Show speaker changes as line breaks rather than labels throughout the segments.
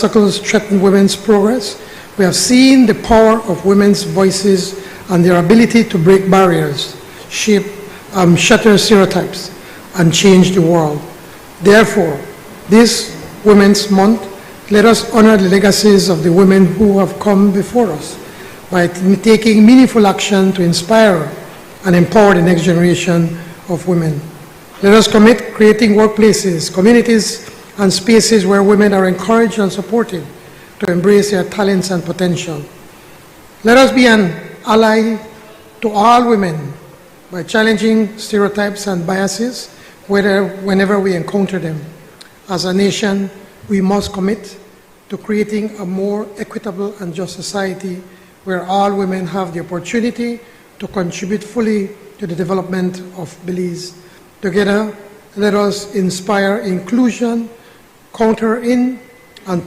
obstacles threaten women's progress, we have seen the power of women's voices and their ability to break barriers, shatter stereotypes, and change the world. Therefore, this Women's Month, let us honor the legacies of the women who have come before us by taking meaningful action to inspire and empower the next generation of women. Let us commit creating workplaces, communities, and spaces where women are encouraged and supported to embrace their talents and potential. Let us be an ally to all women by challenging stereotypes and biases whenever we encounter them. As a nation, we must commit to creating a more equitable and just society where all women have the opportunity to contribute fully to the development of Belize. Together, let us inspire inclusion, counter in, and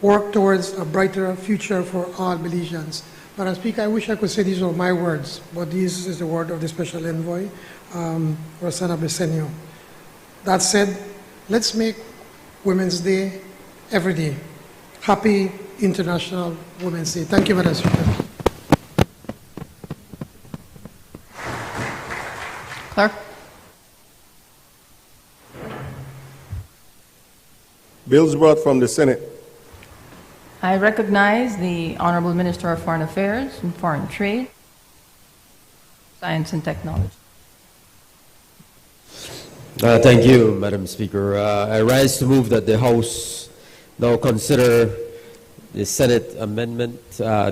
work towards a brighter future for all Belizeans. Madam Speaker, I wish I could say these are my words, but this is the word of the Special Envoy, Rosanna Briceño. That said, let's make Women's Day every day. Happy International Women's Day. Thank you, Madam Speaker.
Clerk.
Bills brought from the Senate.
I recognize the Honorable Minister of Foreign Affairs and Foreign Trade, Science and Technology.
Thank you, Madam Speaker. I rise to move that the House now consider the Senate amendment.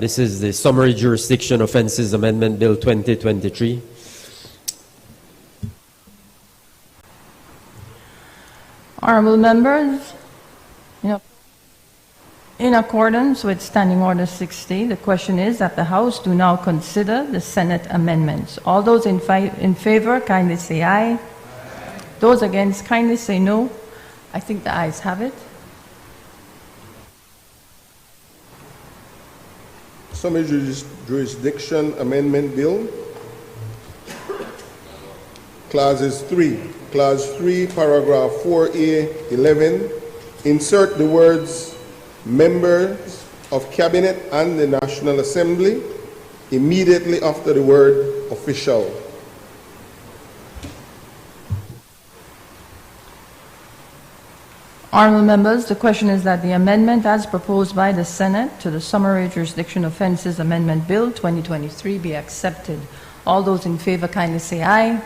This is the Summary Jurisdiction Offenses Amendment Bill 2023.
Honorable members, in accordance with Standing Order 60, the question is that the House do now consider the Senate amendments. All those in favor, kindly say aye. Aye. Those against, kindly say no. I think the ayes have it.
Summary Jurisdiction Amendment Bill. Clauses 3. Clause 3, paragraph 4A, 11. Insert the words members of Cabinet and the National Assembly immediately after the word official.
Honorable members, the question is that the amendment as proposed by the Senate to the Summary Jurisdiction Offenses Amendment Bill 2023 be accepted. All those in favor kindly say aye. Aye.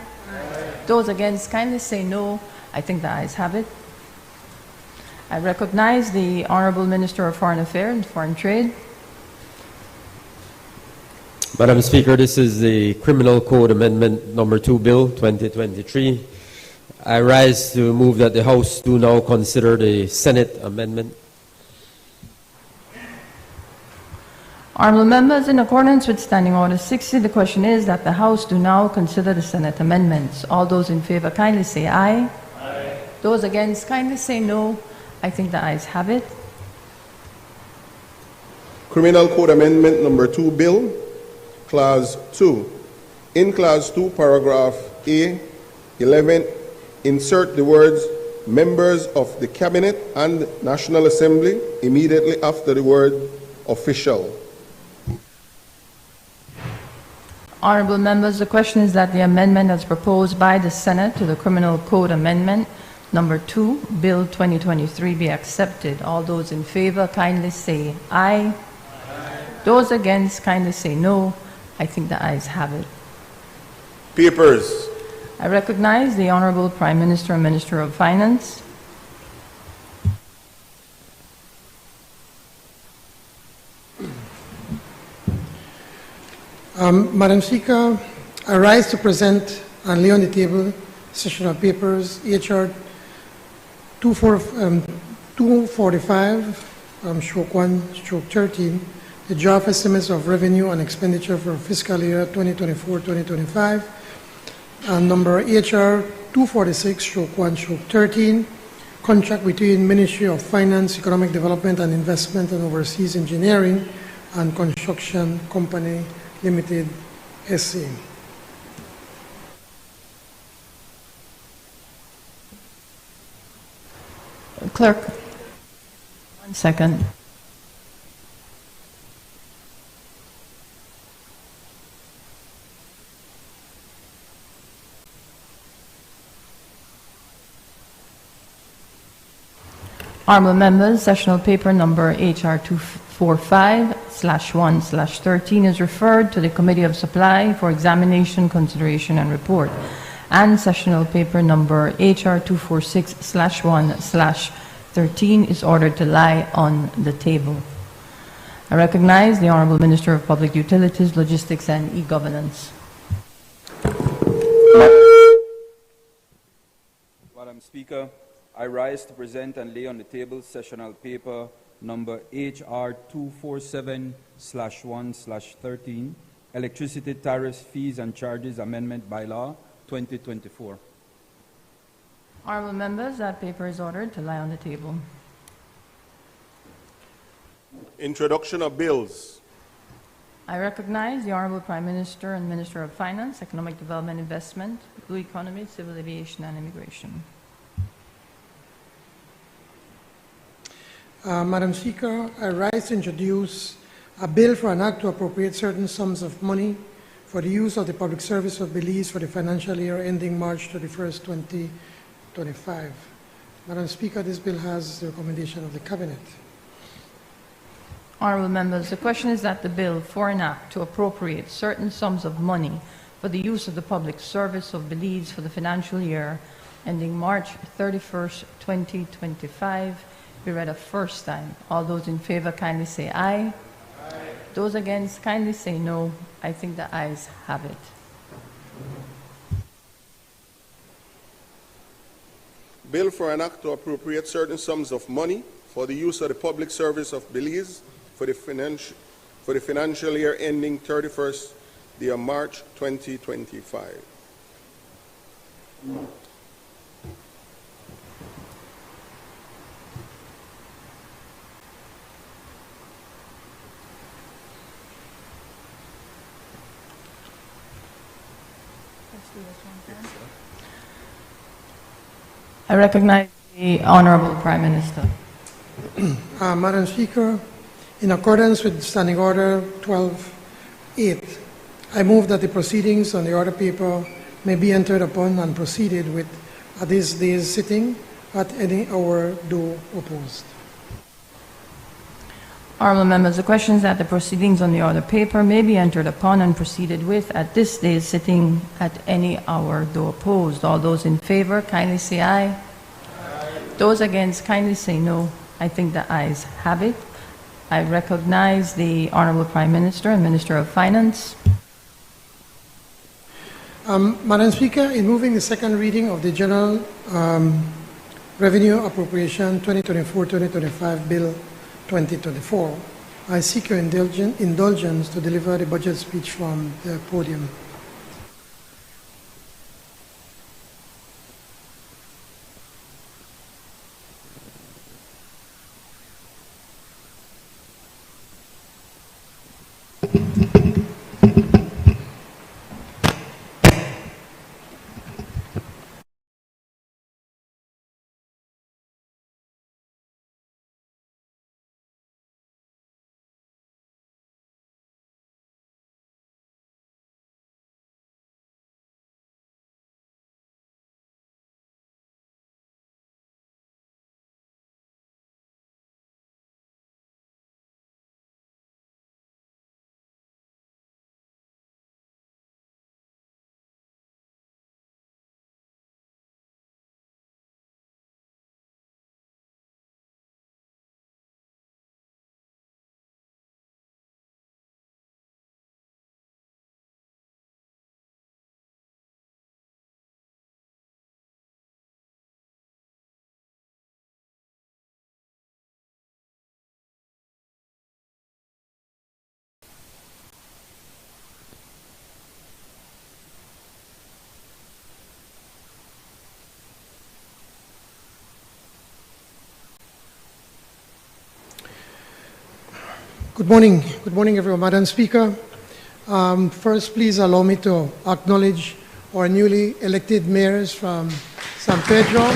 Those against kindly say no. I think the ayes have it. I recognize the Honorable Minister of Foreign Affairs and Foreign Trade.
Madam Speaker, this is the Criminal Code Amendment Number 2 Bill 2023. I rise to move that the House do now consider the Senate amendment.
Honorable members, in accordance with Standing Order 60, the question is that the House do now consider the Senate amendments. All those in favor kindly say aye. Aye. Those against kindly say no. I think the ayes have it.
Criminal Code Amendment Number 2 Bill, Clause 2. In Clause 2, paragraph A, 11, insert the words members of the Cabinet and National Assembly immediately after the word official.
Honorable members, the question is that the amendment as proposed by the Senate to the Criminal Code Amendment Number 2, Bill 2023 be accepted. All those in favor kindly say aye. Aye. Those against kindly say no. I think the ayes have it.
Papers.
I recognize the Honorable Prime Minister and Minister of Finance.
Madam Speaker, I rise to present and lay on the table sessional papers, HR 245/1/13, the draft estimates of revenue and expenditure for fiscal year 2024-2025, and number HR 246/1/13, contract between Ministry of Finance, Economic Development and Investment and Overseas Engineering and Construction Company Limited, SC.
Clerk, 1 second. Honorable members, sessional paper number HR 245/1/13 is referred to the Committee of Supply for examination, consideration, and report. And sessional paper number HR 246/1/13 is ordered to lie on the table. I recognize the Honorable Minister of Public Utilities, Logistics, and E-Governance.
Madam Speaker, I rise to present and lay on the table sessional paper number HR 247/1/13, Electricity Tariffs, Fees and Charges Amendment by Law 2024.
Honorable members, that paper is ordered to lie on the table.
Introduction of bills.
I recognize the Honorable Prime Minister and Minister of Finance, Economic Development, Investment, Blue Economy, Civil Aviation, and Immigration.
Madam Speaker, I rise to introduce a bill for an act to appropriate certain sums of money for the use of the public service of Belize for the financial year ending March 31st, 2025. Madam Speaker, this bill has the recommendation of the Cabinet.
Honorable members, the question is that the bill for an act to appropriate certain sums of money for the use of the public service of Belize for the financial year ending March 31st, 2025 be read a first time. All those in favor kindly say aye. Aye. Those against kindly say no. I think the ayes have it.
Bill for an act to appropriate certain sums of money for the use of the public service of Belize for the financial year ending 31st day of March 2025.
I recognize the Honorable Prime Minister.
Madam Speaker, in accordance with Standing Order 12.8, I move that the proceedings on the order paper may be entered upon and proceeded with at this day's sitting at any hour though opposed.
Honorable members, the question is that the proceedings on the order paper may be entered upon and proceeded with at this day's sitting at any hour though opposed. All those in favor kindly say aye. Aye. Those against kindly say no. I think the ayes have it. I recognize the Honorable Prime Minister and Minister of Finance.
Madam Speaker, in moving the second reading of the General Revenue Appropriation 2024-2025 Bill 2024, I seek your indulgence to deliver the budget speech from the podium. Good morning everyone. Madam Speaker, first please allow me to acknowledge our newly elected mayors from San Pedro,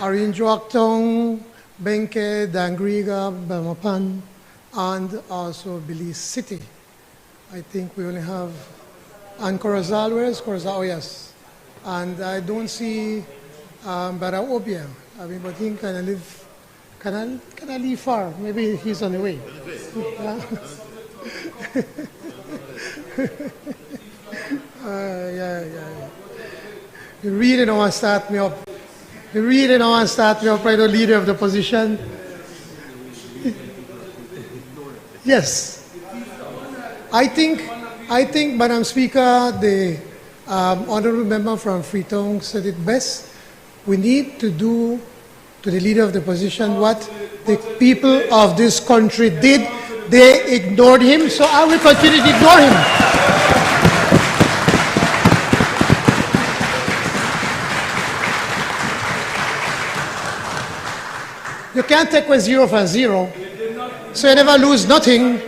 Arinjoaktong, Benke, Dangriga, Belmopan, and also Belize City. I think we only have And Corazal, where is Corazal? Oh, yes. And I don't see Baraobia. I mean, but he kind of live, can I leave far? Maybe he's on the way. Yeah. Yeah. You really don't want to start me up. You really don't want to start me up by the leader of the opposition. Yes. I think, Madam Speaker, the honorable member from Freetown said it best. We need to do to the leader of the opposition what the people of this country did. They ignored him, so I will continue to ignore him. You can't take away 0 from 0, so you never lose nothing.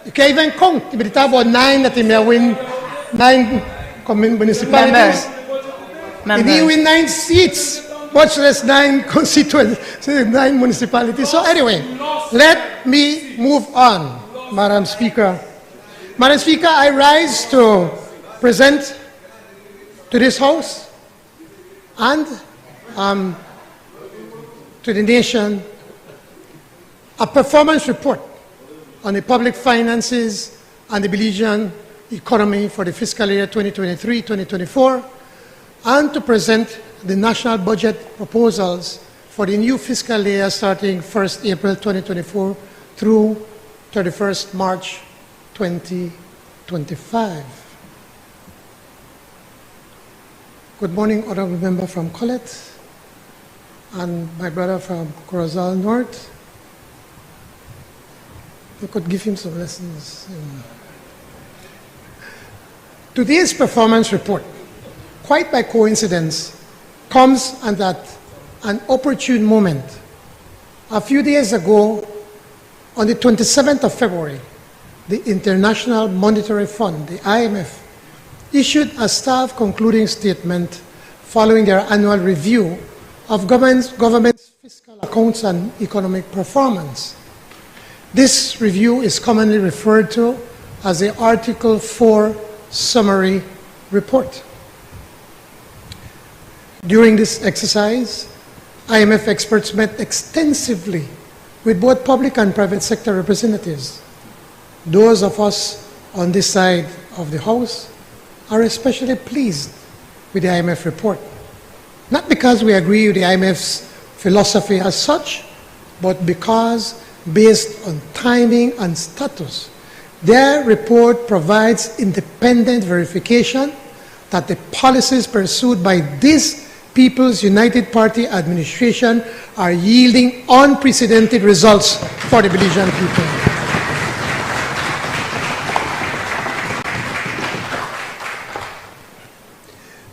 You can't even count. If you talk about 9, that he may win 9 municipalities. He didn't win 9 seats, much less 9 constituents, 9 municipalities. So anyway, let me move on, Madam Speaker. Madam Speaker, I rise to present to this House and to the nation a performance report on the public finances and the Belizean economy for the fiscal year 2023-2024, and to present the national budget proposals for the new fiscal year starting 1st April 2024 through 31st March 2025. Good morning, honorable member from Colette, and my brother from Corazal North. You could give him some lessons. Today's performance report, quite by coincidence, comes at an opportune moment. A few days ago, on the 27th of February, the International Monetary Fund, the IMF, issued a staff concluding statement following their annual review of government's fiscal accounts and economic performance. This review is commonly referred to as the Article 4 Summary Report. During this exercise, IMF experts met extensively with both public and private sector representatives. Those of us on this side of the House are especially pleased with the IMF report. Not because we agree with the IMF's philosophy as such, but because, based on timing and status, their report provides independent verification that the policies pursued by this People's United Party administration are yielding unprecedented results for the Belizean people.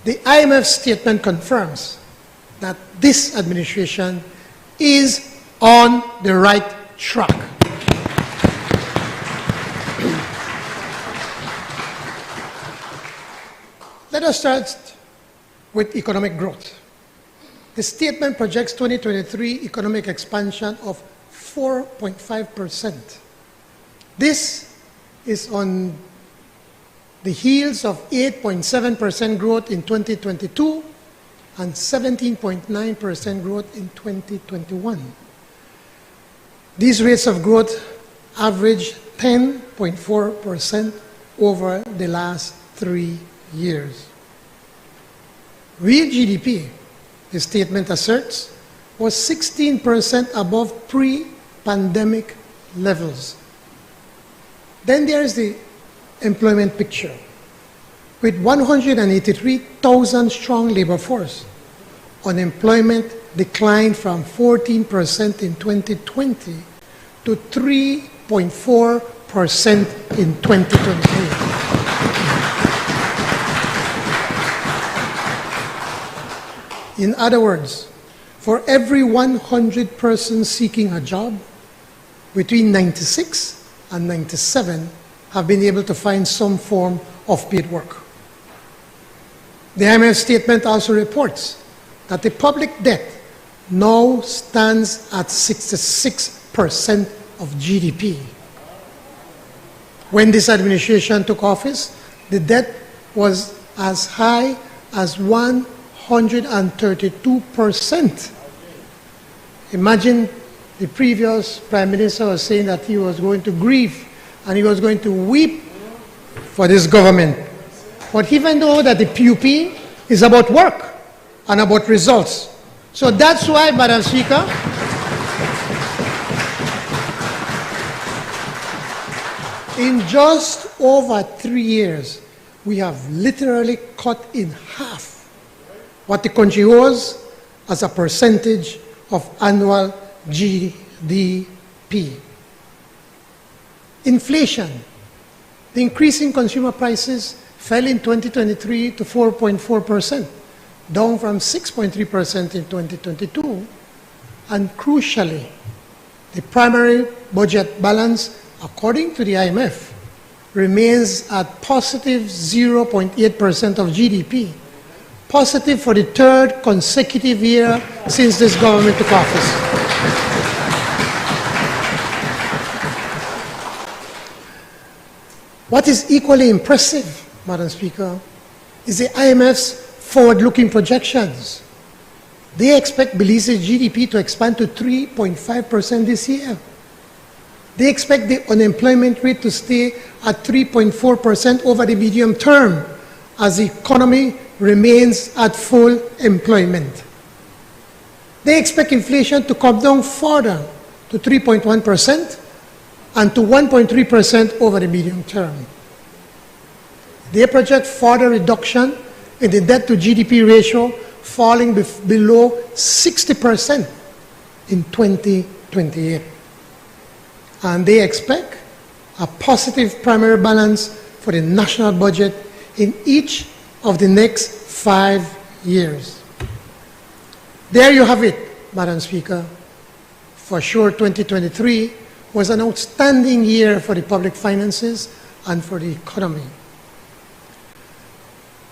The IMF statement confirms that this administration is on the right track. Let us start with economic growth. The statement projects 2023 economic expansion of 4.5%. This is on the heels of 8.7% growth in 2022 and 17.9% growth in 2021. These rates of growth average 10.4% over the last 3 years. Real GDP, the statement asserts, was 16% above pre-pandemic levels. Then there is the employment picture. With 183,000 strong labor force, unemployment declined from 14% in 2020 to 3.4% in 2023. In other words, for every 100 persons seeking a job, between 96 and 97 have been able to find some form of paid work. The IMF statement also reports that the public debt now stands at 66% of GDP. When this administration took office, the debt was as high as 132%. Imagine the previous Prime Minister was saying that he was going to grieve and he was going to weep for this government. But even though that the PUP is about work and about results. So that's why, Madam Speaker, in just over 3 years, we have literally cut in half what the country owes as a percentage of annual GDP. Inflation. The increase in consumer prices fell in 2023 to 4.4%, down from 6.3% in 2022. And crucially, the primary budget balance, according to the IMF, remains at positive 0.8% of GDP, positive for the third consecutive year since this government took office. What is equally impressive, Madam Speaker, is the IMF's forward-looking projections. They expect Belize's GDP to expand to 3.5% this year. They expect the unemployment rate to stay at 3.4% over the medium term as the economy remains at full employment. They expect inflation to come down further to 3.1% and to 1.3% over the medium term. They project further reduction in the debt to GDP ratio falling below 60% in 2028. And they expect a positive primary balance for the national budget in each of the next 5 years. There you have it, Madam Speaker. For sure, 2023 was an outstanding year for the public finances and for the economy.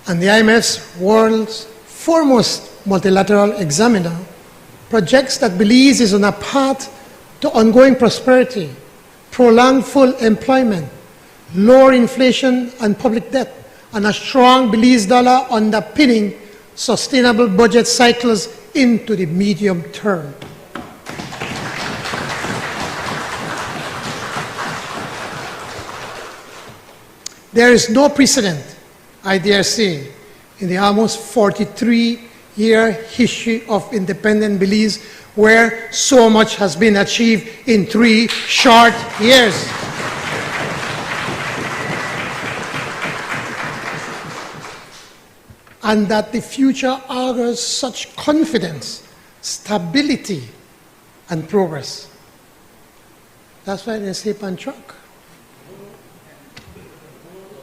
And the IMF's world's foremost multilateral examiner projects that Belize is on a path to ongoing prosperity, prolonged full employment, lower inflation and public debt, and a strong Belize dollar underpinning sustainable budget cycles into the medium term. There is no precedent, I dare say, in the almost 43-year history of independent Belize where so much has been achieved in 3 short years. And that the future augurs such confidence, stability, and progress. That's why they say pan truck.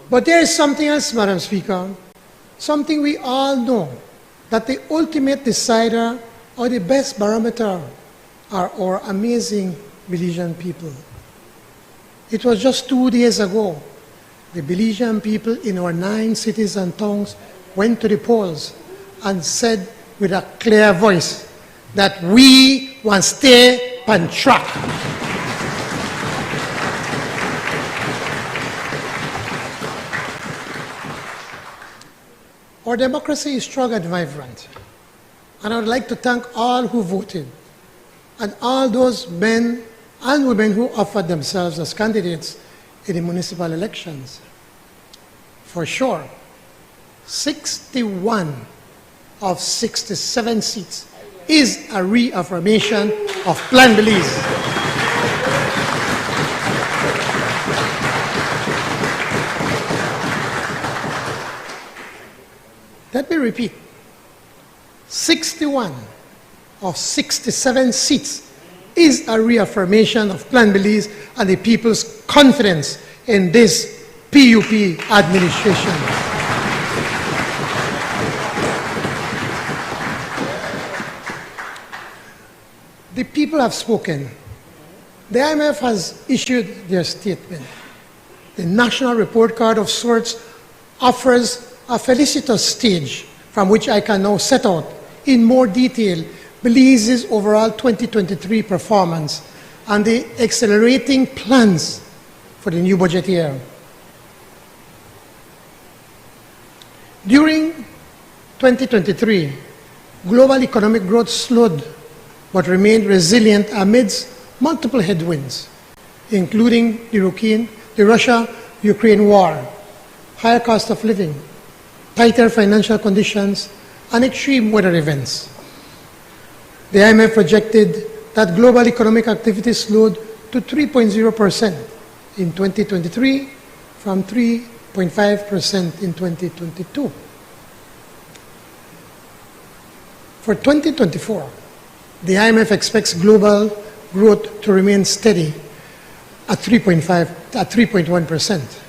But there is something else, Madam Speaker, something we all know, that the ultimate decider or the best barometer are our amazing Belizean people. It was just 2 days ago, the Belizean people in our 9 cities and towns went to the polls and said with a clear voice that we want to stay on track. Our democracy is strong and vibrant. And I would like to thank all who voted and all those men and women who offered themselves as candidates in the municipal elections. For sure, 61 of 67 seats is a reaffirmation of Plan Belize. Let me repeat. 61 of 67 seats is a reaffirmation of Plan Belize and the people's confidence in this PUP administration. The people have spoken. The IMF has issued their statement. The National Report Card of sorts offers a felicitous stage from which I can now set out in more detail Belize's overall 2023 performance and the accelerating plans for the new budget year. During 2023, global economic growth slowed but remained resilient amidst multiple headwinds, including the Russia-Ukraine war, higher cost of living, tighter financial conditions, and extreme weather events. The IMF projected that global economic activity slowed to 3.0% in 2023 from 3.5% in 2022. For 2024, the IMF expects global growth to remain steady at 3.1%.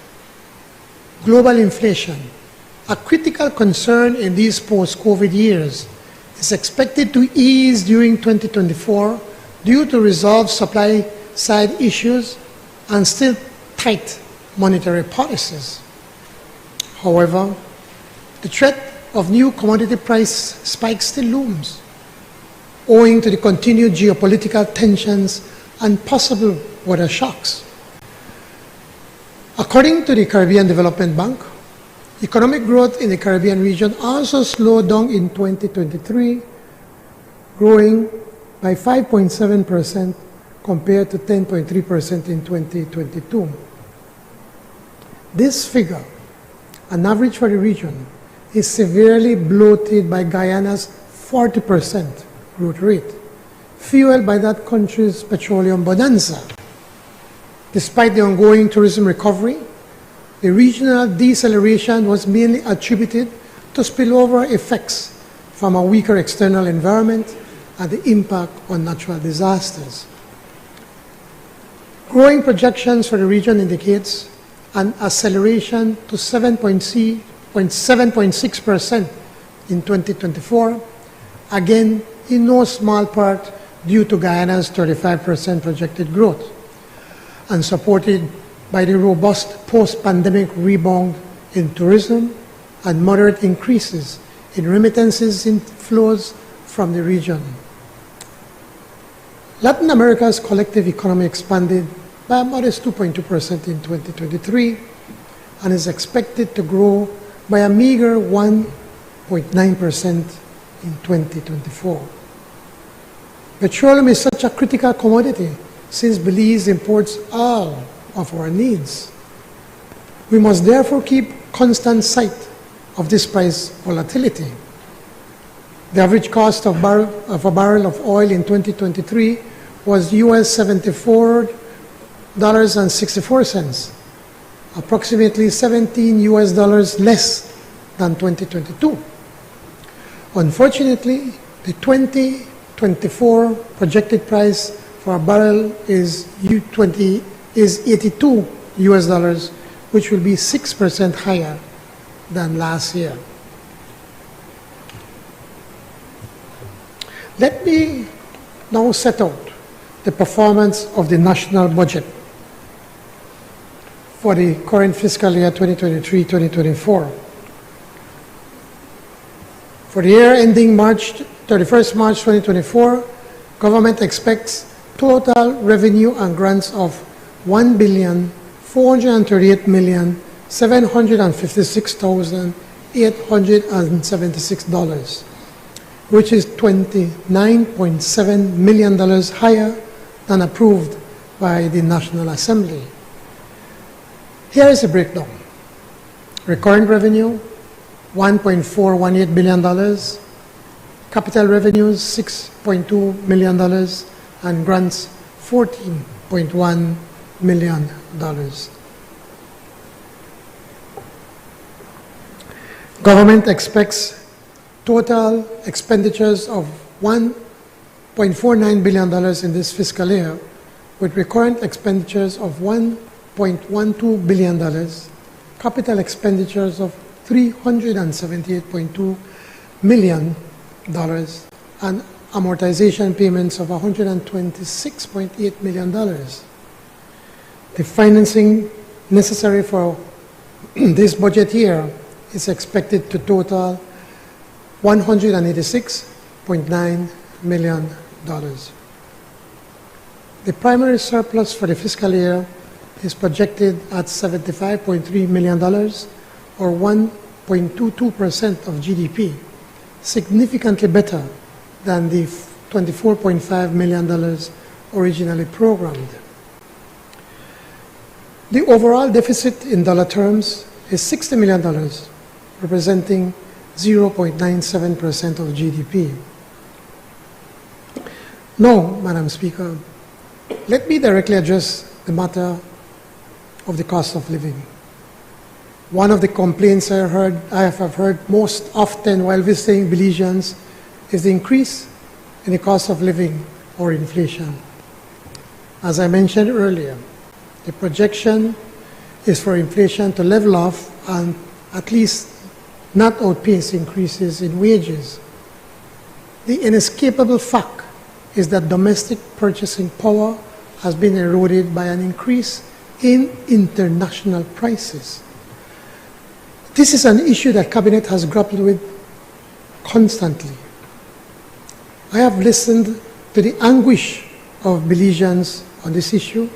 Global inflation, a critical concern in these post-COVID years, is expected to ease during 2024 due to resolved supply-side issues and still tight monetary policies. However, the threat of new commodity price spikes still looms, owing to the continued geopolitical tensions and possible weather shocks. According to the Caribbean Development Bank, economic growth in the Caribbean region also slowed down in 2023, growing by 5.7% compared to 10.3% in 2022. This figure, an average for the region, is severely bloated by Guyana's 40% growth rate, fueled by that country's petroleum bonanza. Despite the ongoing tourism recovery, the regional deceleration was mainly attributed to spillover effects from a weaker external environment and the impact on natural disasters. Growing projections for the region indicates an acceleration to 7.6% in 2024, again in no small part due to Guyana's 35% projected growth, and supported by the robust post-pandemic rebound in tourism and moderate increases in remittances inflows from the region. Latin America's collective economy expanded by a modest 2.2% in 2023 and is expected to grow by a meager 1.9% in 2024. Petroleum is such a critical commodity since Belize imports all of our needs. We must therefore keep constant sight of this price volatility. The average cost of a barrel of oil in 2023 was US $74.64, approximately $17 less than 2022. Unfortunately, the 2024 projected price for a barrel is $82, which will be 6% higher than last year. Let me now set out the performance of the national budget for the current fiscal year 2023-2024. For the year ending 31st March 2024, government expects total revenue and grants of $1,438,756,876, which is $29.7 million higher than approved by the National Assembly. Here is a breakdown. Recurrent revenue, $1.418 billion, capital revenues, $6.2 million, and grants, $14.1 million. Government expects total expenditures of $1.49 billion in this fiscal year, with recurrent expenditures of $1.12 billion, capital expenditures of $378.2 million, and amortization payments of $126.8 million. The financing necessary for this budget year is expected to total $186.9 million. The primary surplus for the fiscal year is projected at $75.3 million, or 0.22% of GDP, significantly better than the $24.5 million originally programmed. The overall deficit in dollar terms is $60 million, representing 0.97% of GDP. Now, Madam Speaker, let me directly address the matter of the cost of living. One of the complaints I have heard most often while visiting Belizeans is the increase in the cost of living or inflation. As I mentioned earlier, the projection is for inflation to level off and at least not outpace increases in wages. The inescapable fact is that domestic purchasing power has been eroded by an increase in international prices. This is an issue that Cabinet has grappled with constantly. I have listened to the anguish of Belizeans on this issue,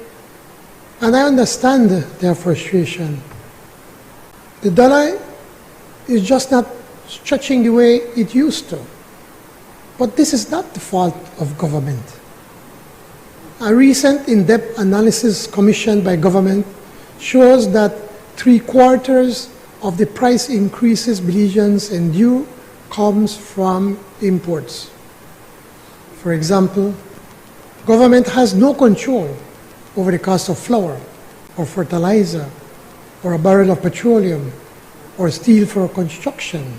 and I understand their frustration. The dollar is just not stretching the way it used to. But this is not the fault of government. A recent in-depth analysis commissioned by government shows that 3/4 of the price increases Belizeans endure comes from imports. For example, government has no control over the cost of flour or fertilizer or a barrel of petroleum or steel for construction.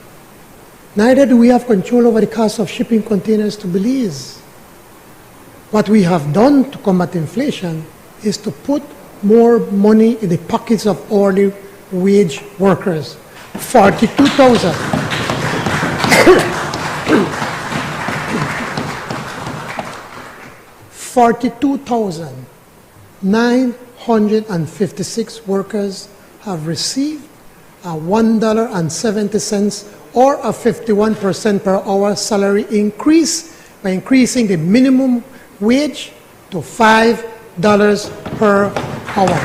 Neither do we have control over the cost of shipping containers to Belize. What we have done to combat inflation is to put more money in the pockets of hourly wage workers. 42,000. 42,956 workers have received a $1.70 or a 51% per hour salary increase by increasing the minimum wage to $5 per hour.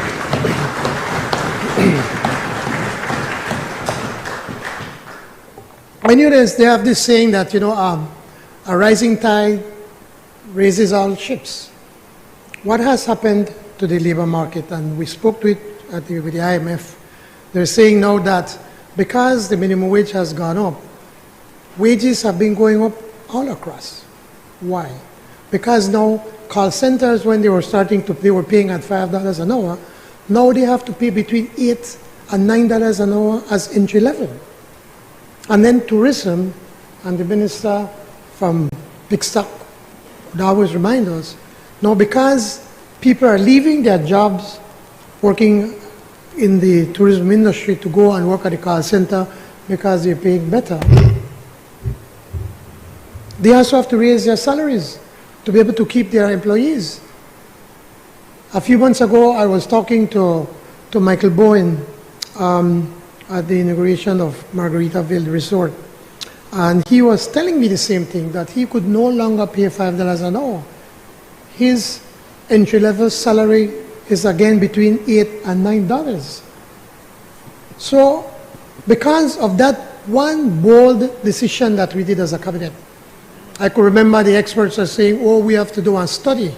I knew this, they have this saying that, a rising tide raises all ships. What has happened to the labor market? And we spoke to it with the IMF. They're saying now that because the minimum wage has gone up, wages have been going up all across. Why? Because now call centers, when they were paying at $5 an hour, now they have to pay between $8 and $9 an hour as entry level. And then tourism, and the minister from Big Stock would always remind us, now because people are leaving their jobs working in the tourism industry to go and work at the call center because they're paying better, they also have to raise their salaries to be able to keep their employees. A few months ago, I was talking to Michael Bowen at the inauguration of Margaritaville Resort, and he was telling me the same thing, that he could no longer pay $5 an hour. His entry-level salary is again between $8 and $9. So, because of that one bold decision that we did as a cabinet, I could remember the experts are saying, oh, we have to do a study.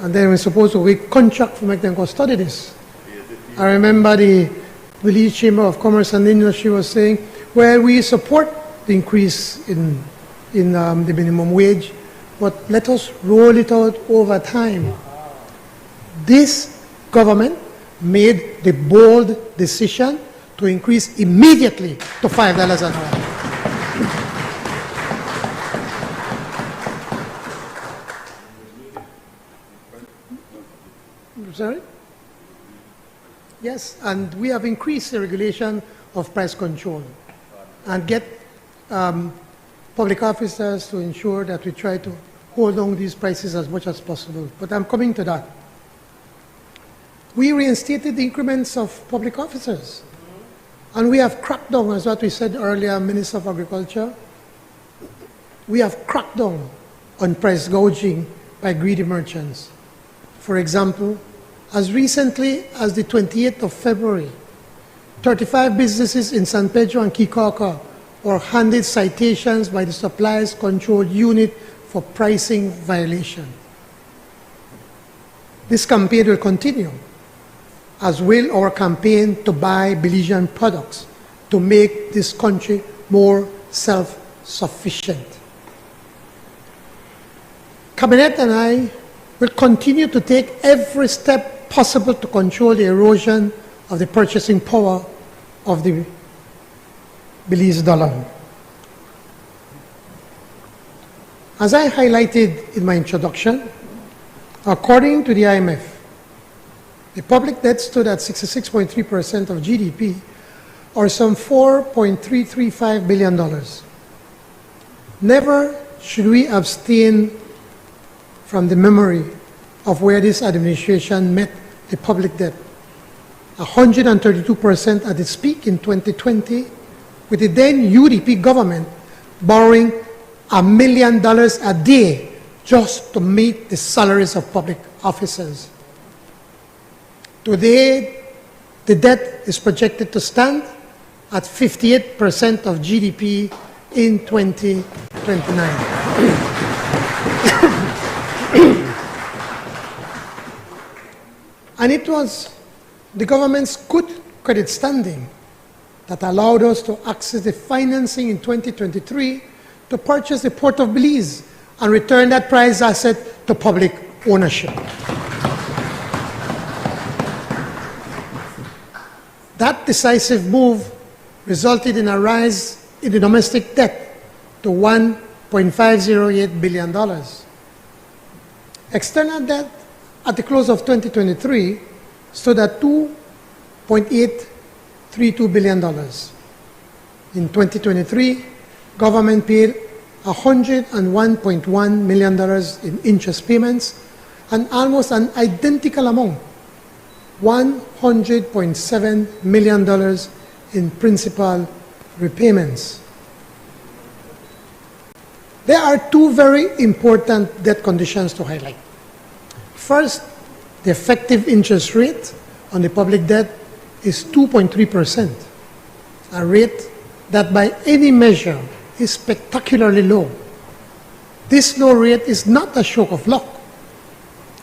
And then we're supposed to contract to make them go study this. I remember the Belize Chamber of Commerce and Industry was saying, well, we support the increase in the minimum wage, but let us roll it out over time. This government made the bold decision to increase immediately to $5 an hour. Sorry? Yes, and we have increased the regulation of price control and get public officers to ensure that we try to hold on these prices as much as possible. But I'm coming to that. We reinstated the increments of public officers. And we have cracked down, as what we said earlier, Minister of Agriculture, we have cracked down on price gouging by greedy merchants. For example, as recently as the 28th of February, 35 businesses in San Pedro and Kikaka were handed citations by the Suppliers Control Unit for pricing violation. This campaign will continue, as will our campaign to buy Belizean products to make this country more self-sufficient. Cabinet and I will continue to take every step possible to control the erosion of the purchasing power of the Belize dollar. As I highlighted in my introduction, according to the IMF, the public debt stood at 66.3% of GDP, or some $4.335 billion. Never should we abstain from the memory of where this administration met the public debt. 132% at its peak in 2020, with the then UDP government borrowing $1 million a day just to meet the salaries of public officers. Today, the debt is projected to stand at 58% of GDP in 2029. And it was the government's good credit standing that allowed us to access the financing in 2023 to purchase the Port of Belize and return that prized asset to public ownership. That decisive move resulted in a rise in the domestic debt to $1.508 billion. External debt at the close of 2023 stood at $2.832 billion. In 2023, government paid $101.1 million in interest payments and almost an identical amount, $100.7 million in principal repayments. There are two very important debt conditions to highlight. First, the effective interest rate on the public debt is 2.3%, a rate that by any measure is spectacularly low. This low rate is not a stroke of luck.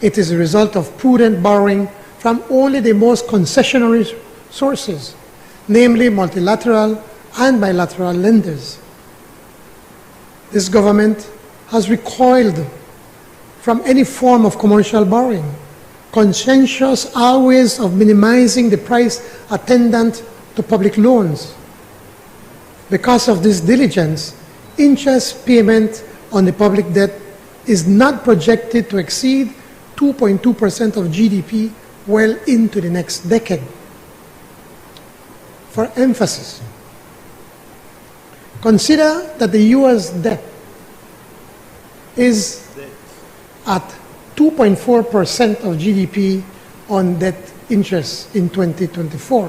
It is a result of prudent borrowing from only the most concessionary sources, namely multilateral and bilateral lenders. This government has recoiled from any form of commercial borrowing, conscientious always of minimizing the price attendant to public loans. Because of this diligence, interest payment on the public debt is not projected to exceed 2.2% of GDP well into the next decade. For emphasis, consider that the U.S. debt is at 2.4% of GDP on debt interest in 2024,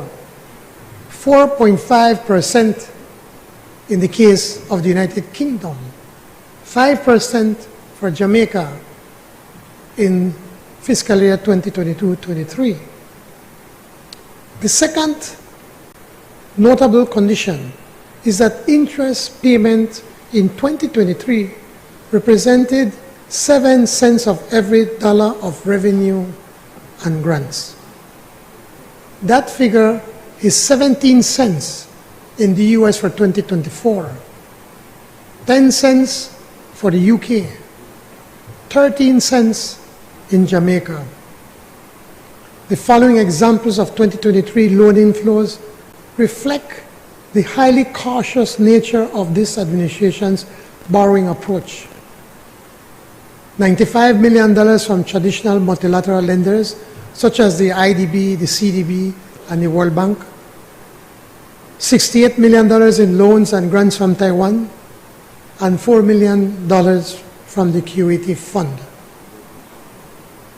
4.5% in the case of the United Kingdom, 5% for Jamaica in fiscal year 2022-23. The second notable condition is that interest payment in 2023 represented 7 cents of every dollar of revenue and grants. That figure is 17 cents in the US for 2024, 10 cents for the UK, 13 cents in Jamaica. The following examples of 2023 loan inflows reflect the highly cautious nature of this administration's borrowing approach. $95 million from traditional multilateral lenders, such as the IDB, the CDB, and the World Bank. $68 million in loans and grants from Taiwan, and $4 million from the QAT Fund.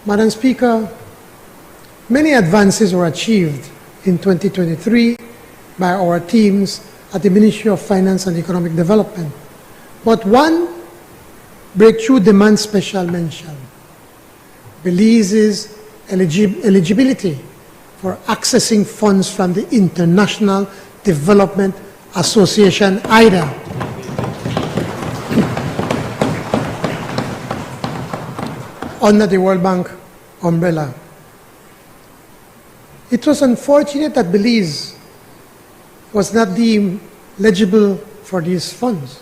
Madam Speaker, many advances were achieved in 2023 by our teams at the Ministry of Finance and Economic Development, but one breakthrough demands special mention: Belize's eligibility for accessing funds from the International Development Association, IDA. Under the World Bank umbrella. It was unfortunate that Belize was not deemed eligible for these funds.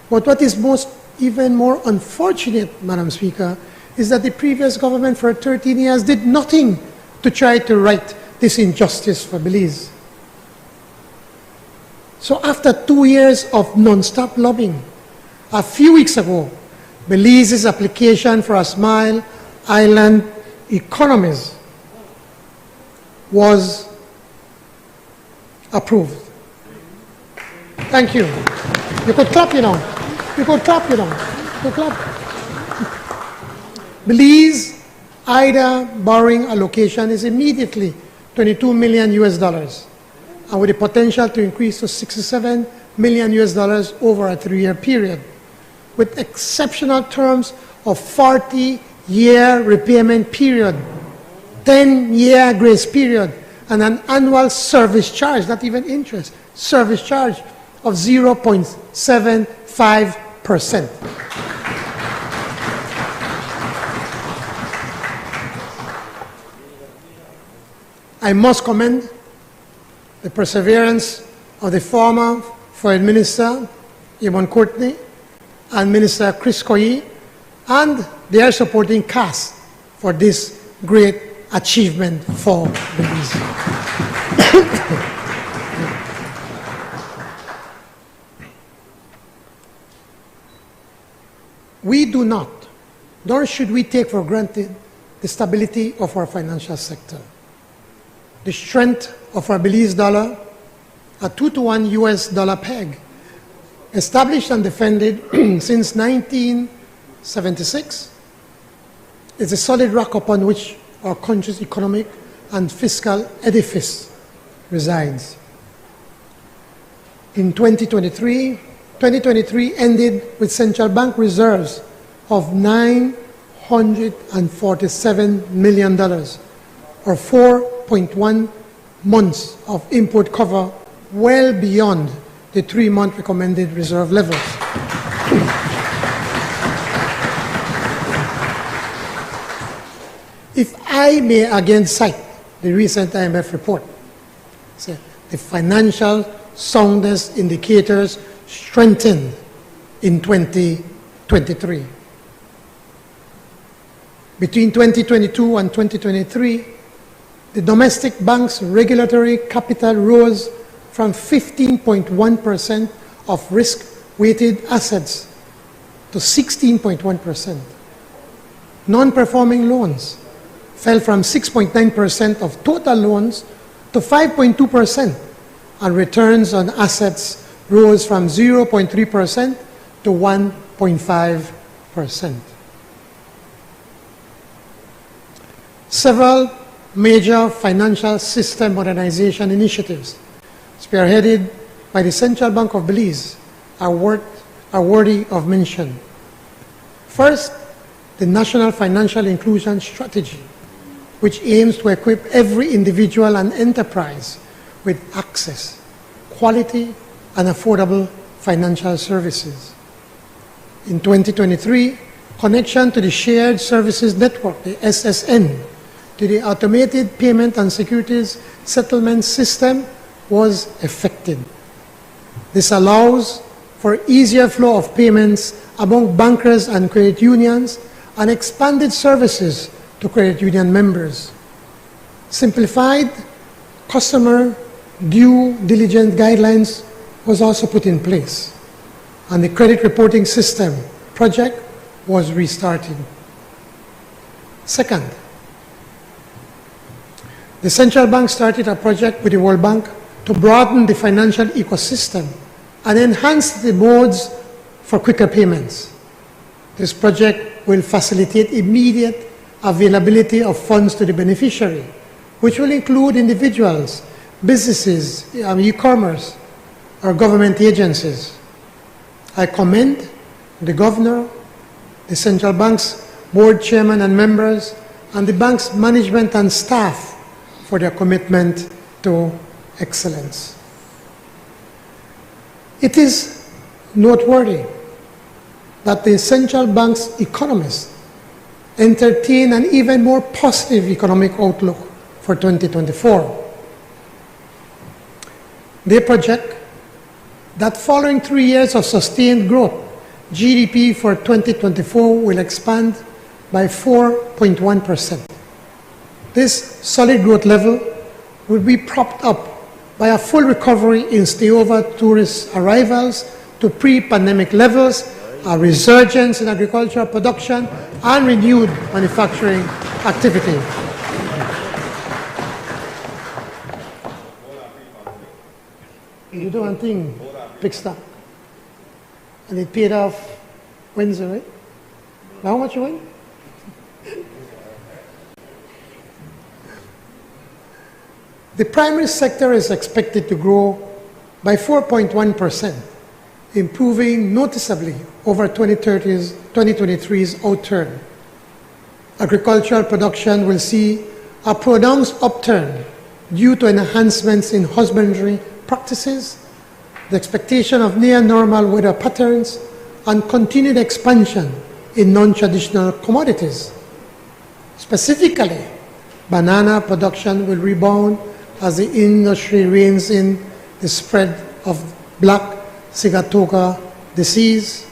But what is even more unfortunate, Madam Speaker, is that the previous government for 13 years did nothing to try to right this injustice for Belize. So after 2 years of non-stop lobbying, a few weeks ago, Belize's application for a Smile Island Economies was approved. Thank you. You could clap, you know. You could clap, you know. You could clap. Belize IDA borrowing allocation is immediately $22 million US, and with the potential to increase to $67 million US over a 3-year period, with exceptional terms of 40-year repayment period, 10-year grace period, and an annual service charge, not even interest, service charge of 0.75%. I must commend the perseverance of the former Foreign Minister, Yvonne Courtney, and Minister Chris Koyi, and their supporting cast for this great achievement for Belize. We do not, nor should we take for granted the stability of our financial sector. The strength of our Belize dollar, a 2-to-1 US dollar peg, established and defended since 1976, is a solid rock upon which our country's economic and fiscal edifice resides. In 2023 ended with central bank reserves of $947 million, or 4.1 months of import cover, well beyond the 3-month recommended reserve levels. If I may again cite the recent IMF report, the financial soundness indicators strengthened in 2023. Between 2022 and 2023, the domestic bank's regulatory capital rose from 15.1% of risk-weighted assets to 16.1%. Non-performing loans fell from 6.9% of total loans to 5.2%, and returns on assets rose from 0.3% to 1.5%. Several major financial system modernization initiatives spearheaded by the Central Bank of Belize are worthy of mention. First, the National Financial Inclusion Strategy, which aims to equip every individual and enterprise with access, quality, and affordable financial services. In 2023, connection to the Shared Services Network, the SSN, to the Automated Payment and Securities Settlement System was effected. This allows for easier flow of payments among bankers and credit unions, and expanded services to credit union members. Simplified customer due diligence guidelines was also put in place, and the credit reporting system project was restarted. Second, the Central Bank started a project with the World Bank to broaden the financial ecosystem and enhance the modes for quicker payments. This project will facilitate immediate availability of funds to the beneficiary, which will include individuals, businesses, e-commerce, or government agencies. I commend the Governor, the Central Bank's board chairman and members, and the bank's management and staff for their commitment to excellence. It is noteworthy that the central bank's economists entertain an even more positive economic outlook for 2024. They project that following 3 years of sustained growth, GDP for 2024 will expand by 4.1%. This solid growth level will be propped up by a full recovery in stayover tourist arrivals to pre-pandemic levels, a resurgence in agricultural production, and renewed manufacturing activity. You do one thing, big stock. And it paid off Wednesday, right? How much you win? The primary sector is expected to grow by 4.1%, improving noticeably over 2023's outturn. Agricultural production will see a pronounced upturn due to enhancements in husbandry practices, the expectation of near-normal weather patterns, and continued expansion in non-traditional commodities. Specifically, banana production will rebound as the industry reins in the spread of black Sigatoka disease,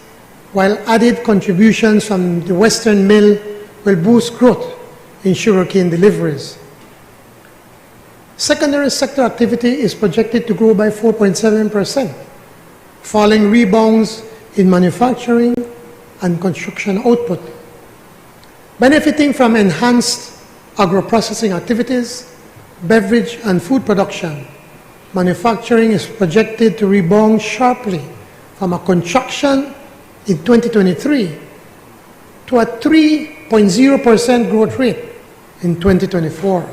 while added contributions from the Western mill will boost growth in sugarcane deliveries. Secondary sector activity is projected to grow by 4.7%, following rebounds in manufacturing and construction output. Benefiting from enhanced agro-processing activities, beverage and food production, manufacturing is projected to rebound sharply from a contraction in 2023 to a 3.0% growth rate in 2024.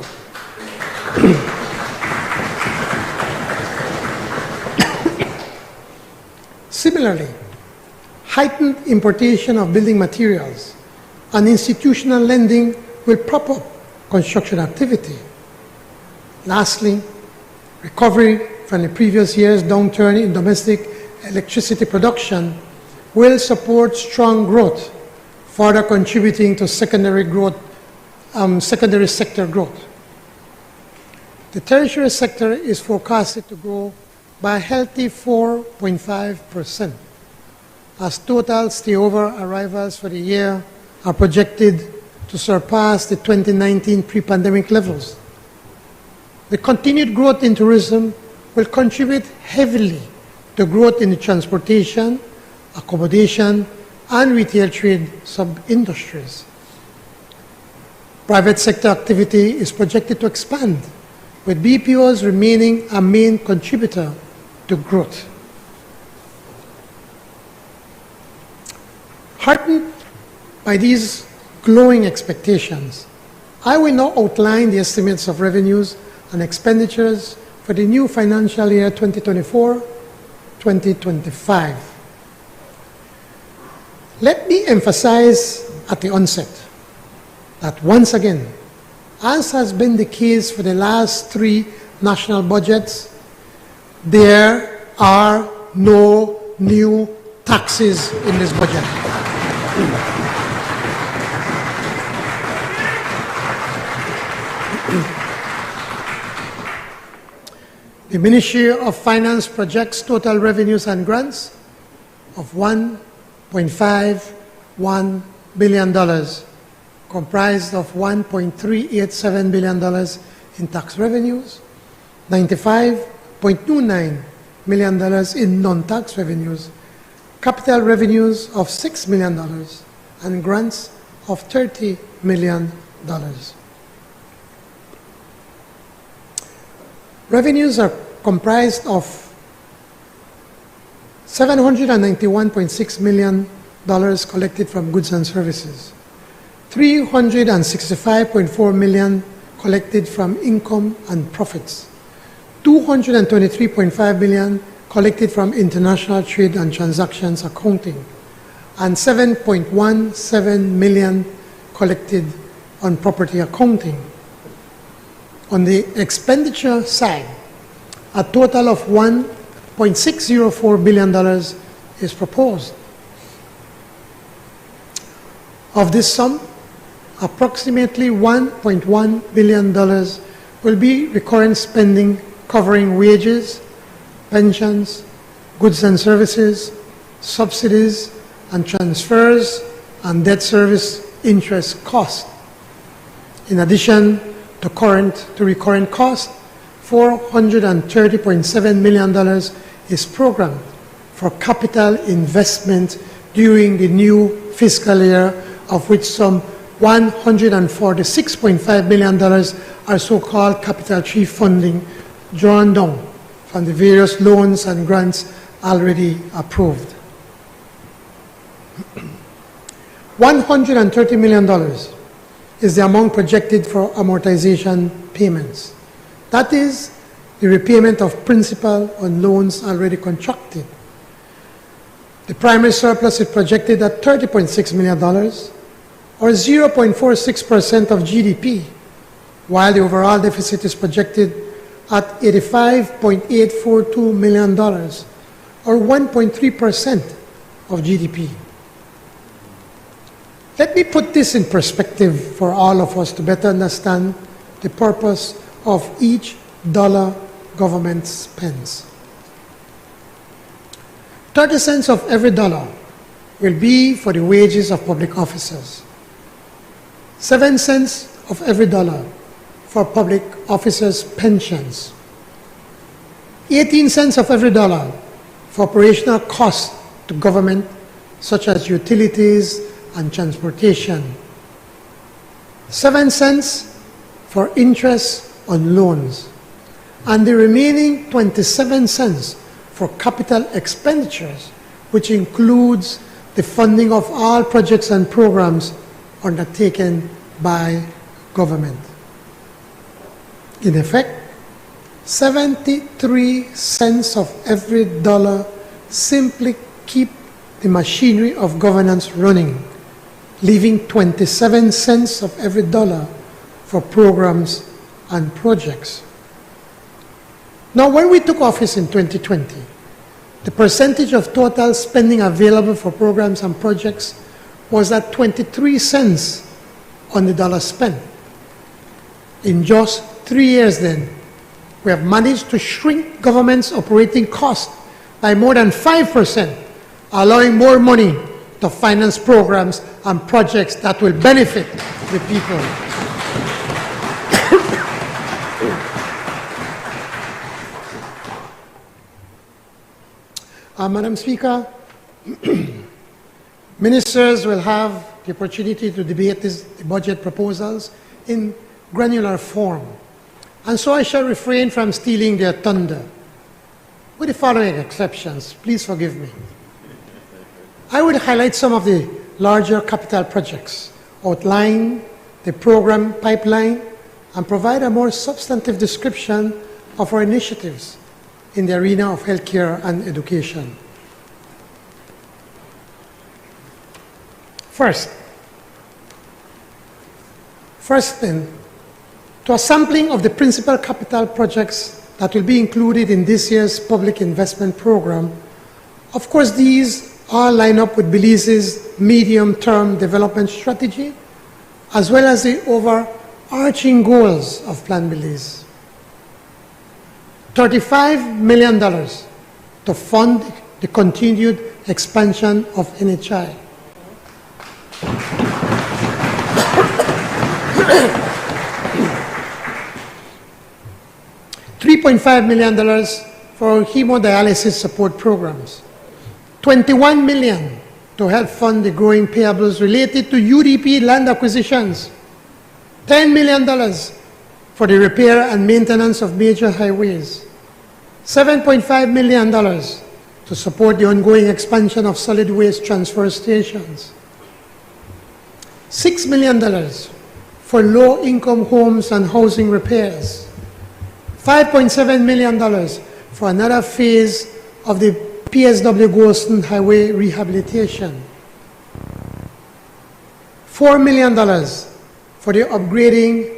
Similarly, heightened importation of building materials and institutional lending will prop up construction activity. Lastly, recovery from the previous year's downturn in domestic electricity production will support strong growth, further contributing to secondary sector growth. The tertiary sector is forecasted to grow by a healthy 4.5%, as total stayover arrivals for the year are projected to surpass the 2019 pre-pandemic levels. The continued growth in tourism will contribute heavily to growth in the transportation, accommodation, and retail trade sub-industries. Private sector activity is projected to expand, with BPOs remaining a main contributor to growth. Heartened by these glowing expectations, I will now outline the estimates of revenues and expenditures for the new financial year 2024-2025. Let me emphasize at the onset that once again, as has been the case for the last 3 national budgets, there are no new taxes in this budget. The Ministry of Finance projects total revenues and grants of $1.51 billion, comprised of $1.387 billion in tax revenues, $95.29 million in non-tax revenues, capital revenues of $6 million, and grants of $30 million. Revenues are comprised of $791.6 million collected from goods and services, $365.4 million collected from income and profits, $223.5 million collected from international trade and transactions accounting, and $7.17 million collected on property accounting. On the expenditure side, a total of $1.604 billion is proposed. Of this sum, approximately $1.1 billion will be recurrent spending covering wages, pensions, goods and services, subsidies and transfers, and debt service interest costs. In addition to recurrent costs, $430.7 million is programmed for capital investment during the new fiscal year, of which some $146.5 million are so-called Capital 3 funding drawn down from the various loans and grants already approved. $130 million is the amount projected for amortization payments. That is the repayment of principal on loans already contracted. The primary surplus is projected at $30.6 million, or 0.46% of GDP, while the overall deficit is projected at $85.842 million, or 1.3% of GDP. Let me put this in perspective for all of us to better understand the purpose of each dollar government spends. 30 cents of every dollar will be for the wages of public officers. 7 cents of every dollar for public officers' pensions. 18 cents of every dollar for operational costs to government, such as utilities and transportation. 7 cents for interest on loans. And the remaining 27 cents for capital expenditures, which includes the funding of all projects and programs undertaken by government. In effect, 73 cents of every dollar simply keep the machinery of governance running, leaving 27 cents of every dollar for programs and projects. Now, when we took office in 2020, the percentage of total spending available for programs and projects was at 23 cents on the dollar spent. In just 3 years then, we have managed to shrink government's operating costs by more than 5%, allowing more money to finance programs and projects that will benefit the people. Madam Speaker, ministers will have the opportunity to debate the budget proposals in granular form. And so I shall refrain from stealing their thunder, with the following exceptions. Please forgive me. I would highlight some of the larger capital projects, outline the program pipeline, and provide a more substantive description of our initiatives in the arena of healthcare and education. First then, to a sampling of the principal capital projects that will be included in this year's public investment program. Of course, these all line up with Belize's medium-term development strategy, as well as the overarching goals of Plan Belize. $35 million to fund the continued expansion of NHI. $3.5 million for hemodialysis support programs. $21 million to help fund the growing payables related to UDP land acquisitions. $10 million for the repair and maintenance of major highways. $7.5 million to support the ongoing expansion of solid waste transfer stations. $6 million for low-income homes and housing repairs. $5.7 million for another phase of the PSW Golston Highway rehabilitation. $4 million for the upgrading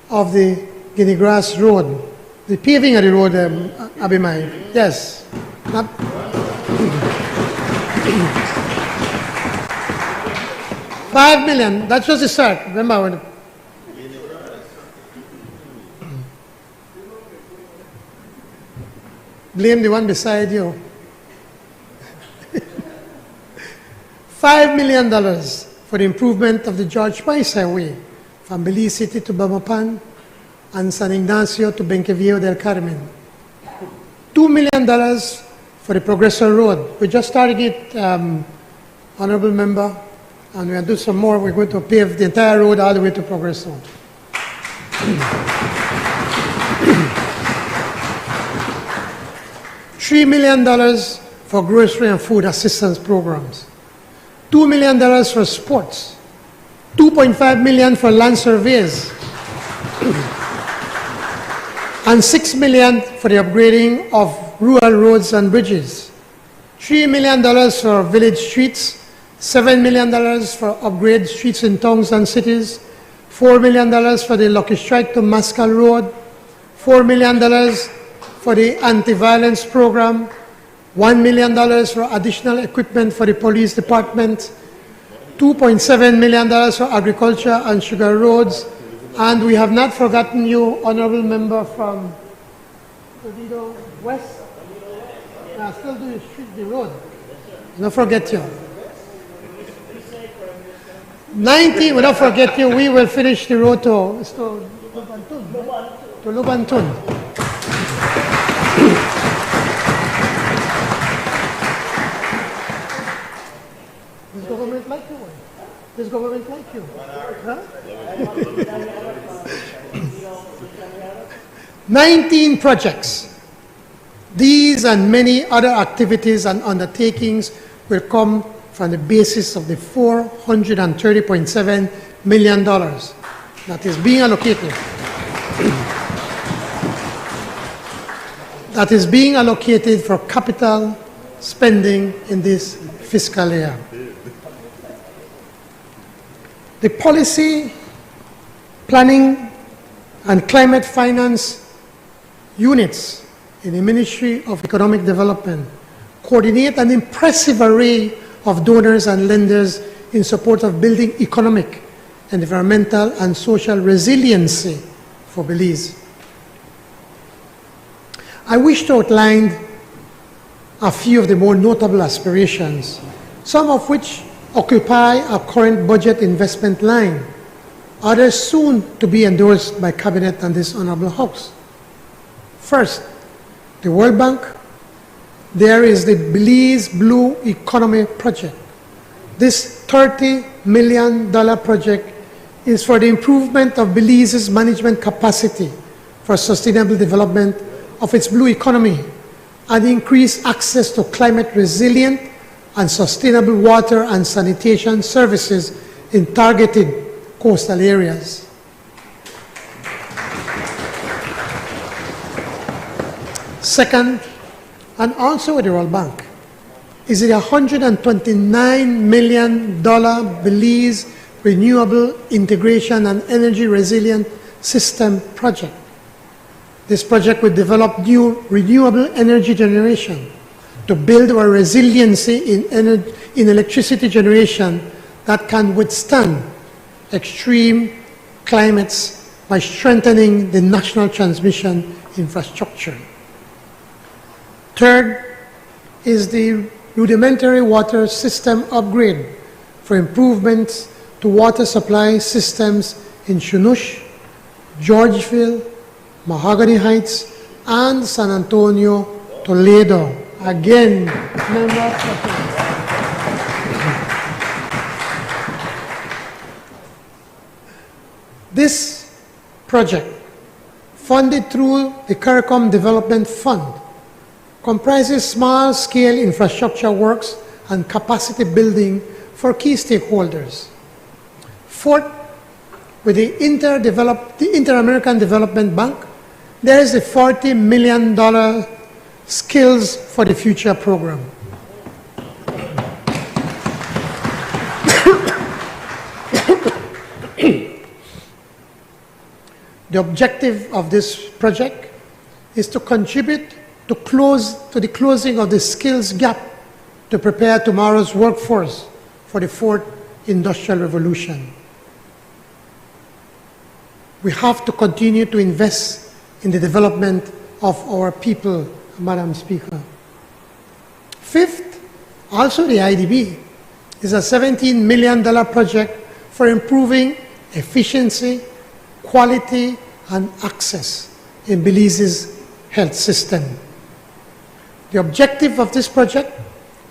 of the Guinea Grass Road, the paving of the road, Abimai. Yes. Not $5 million. That's just the start. Remember when. Blame the one beside you. $5 million for the improvement of the George Price Highway from Belize City to Bamapan and San Ignacio to Benqueville del Carmen. $2 million for the Progresso Road. We're just starting it, Honorable Member, and we'll do some more. We're going to pave the entire road all the way to Progresso. $3 million for grocery and food assistance programs. $2 million for sports. $2.5 million for land surveys. And $6 million for the upgrading of rural roads and bridges. $3 million for village streets. $7 million for upgrade streets in towns and cities. $4 million for the Lucky Strike to Mascal Road. $4 million for the anti-violence program. $1 million for additional equipment for the police department. $2.7 million for agriculture and sugar roads. And we have not forgotten you, Honorable Member from Toledo West. I still do the road. Don't forget you. 19, we don't forget you. We will finish the road to Lubantun. This government like you. This government like you. Huh? 19 projects. These and many other activities and undertakings will come from the basis of the $430.7 million that is being allocated. That is being allocated for capital spending in this fiscal year. The policy, planning, and climate finance units in the Ministry of Economic Development coordinate an impressive array of donors and lenders in support of building economic, environmental, and social resiliency for Belize. I wish to outline a few of the more notable aspirations, some of which occupy our current budget investment line, others soon to be endorsed by Cabinet and this Honorable House. First, the World Bank. There is the Belize Blue Economy Project. This $30 million project is for the improvement of Belize's management capacity for sustainable development of its blue economy and increase access to climate resilient and sustainable water and sanitation services in targeted coastal areas. Second, and also with the World Bank, is the $129 million Belize Renewable Integration and Energy Resilient System project. This project will develop new renewable energy generation to build our resiliency in electricity generation that can withstand extreme climates by strengthening the national transmission infrastructure. Third is the rudimentary water system upgrade for improvements to water supply systems in Chunush, Georgeville, Mahogany Heights, and San Antonio, Toledo. Again, members of this project, funded through the CARICOM Development Fund, comprises small-scale infrastructure works and capacity building for key stakeholders. Fourth, with the Inter-American Development Bank, there is the $40 million Skills for the Future program. The objective of this project is to contribute to the closing of the skills gap to prepare tomorrow's workforce for the fourth industrial revolution. We have to continue to invest in the development of our people, Madam Speaker. Fifth, also the IDB, is a $17 million project for improving efficiency, quality, and access in Belize's health system. The objective of this project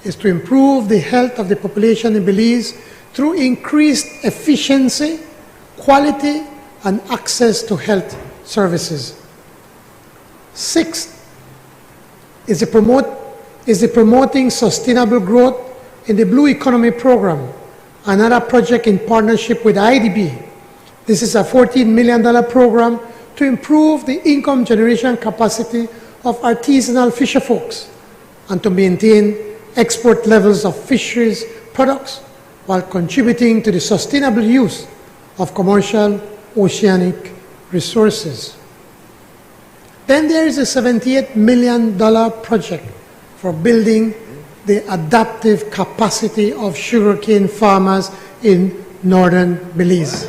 is to improve the health of the population in Belize through increased efficiency, quality, and access to health services. Sixth is the promoting sustainable growth in the Blue Economy Program, another project in partnership with IDB. This is a $14 million program to improve the income generation capacity of artisanal fisher folks and to maintain export levels of fisheries products while contributing to the sustainable use of commercial oceanic resources. Then there is a $78 million project for building the adaptive capacity of sugarcane farmers in northern Belize.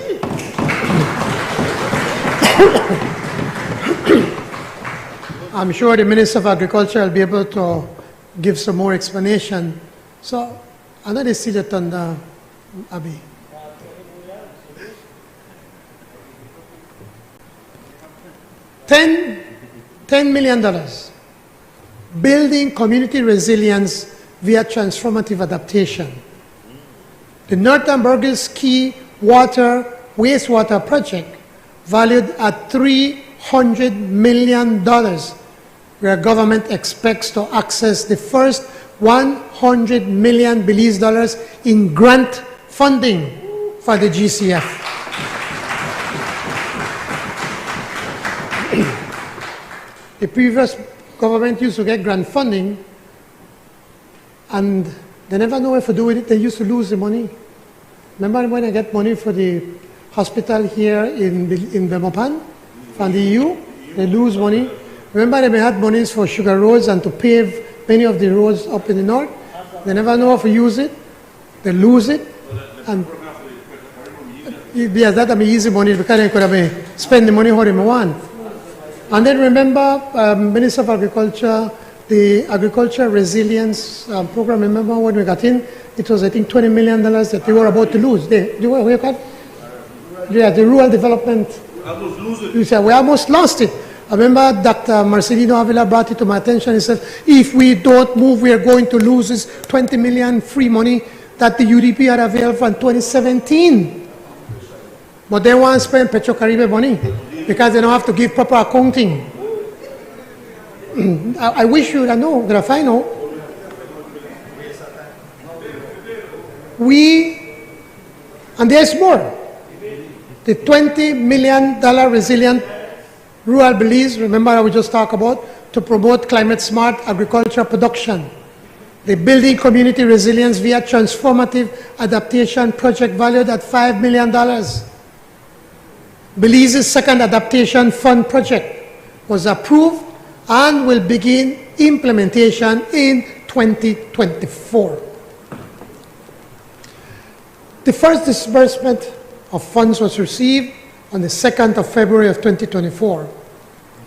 I'm sure the Minister of Agriculture will be able to give some more explanation. So, another see the thunder, Abby. $10 million. Building community resilience via transformative adaptation. The Northern Burgess Key wastewater project, valued at $300 million, where government expects to access the first 100 million Belize dollars in grant funding for the GCF. The previous government used to get grant funding, and they never know what to do with it. They used to lose the money. Remember when I get money for the hospital here in Bemopan from the EU? They lose money. Remember they had monies for sugar roads and to pave many of the roads up in the north? They never know how to use it. They lose it. And yes, that's easy money because they could have spent the money how they want. And then remember, Minister of Agriculture, the Agriculture Resilience Program, remember when we got in, it was I think $20 million that they were about to lose. The rural development. Almost lose it. You said, we almost lost it. I remember Dr. Marcelino Avila brought it to my attention. He said, if we don't move, we are going to lose this $20 million free money that the UDP had available in 2017. But they want to spend Petro-Caribe money because they don't have to give proper accounting. I wish you would know, that I know. And there's more. The $20 million resilient rural Belize, remember I just talked about, to promote climate-smart agricultural production. The Building Community Resilience via Transformative Adaptation project valued at $5 million. Belize's second adaptation fund project was approved and will begin implementation in 2024. The first disbursement of funds was received on the 2nd of February of 2024.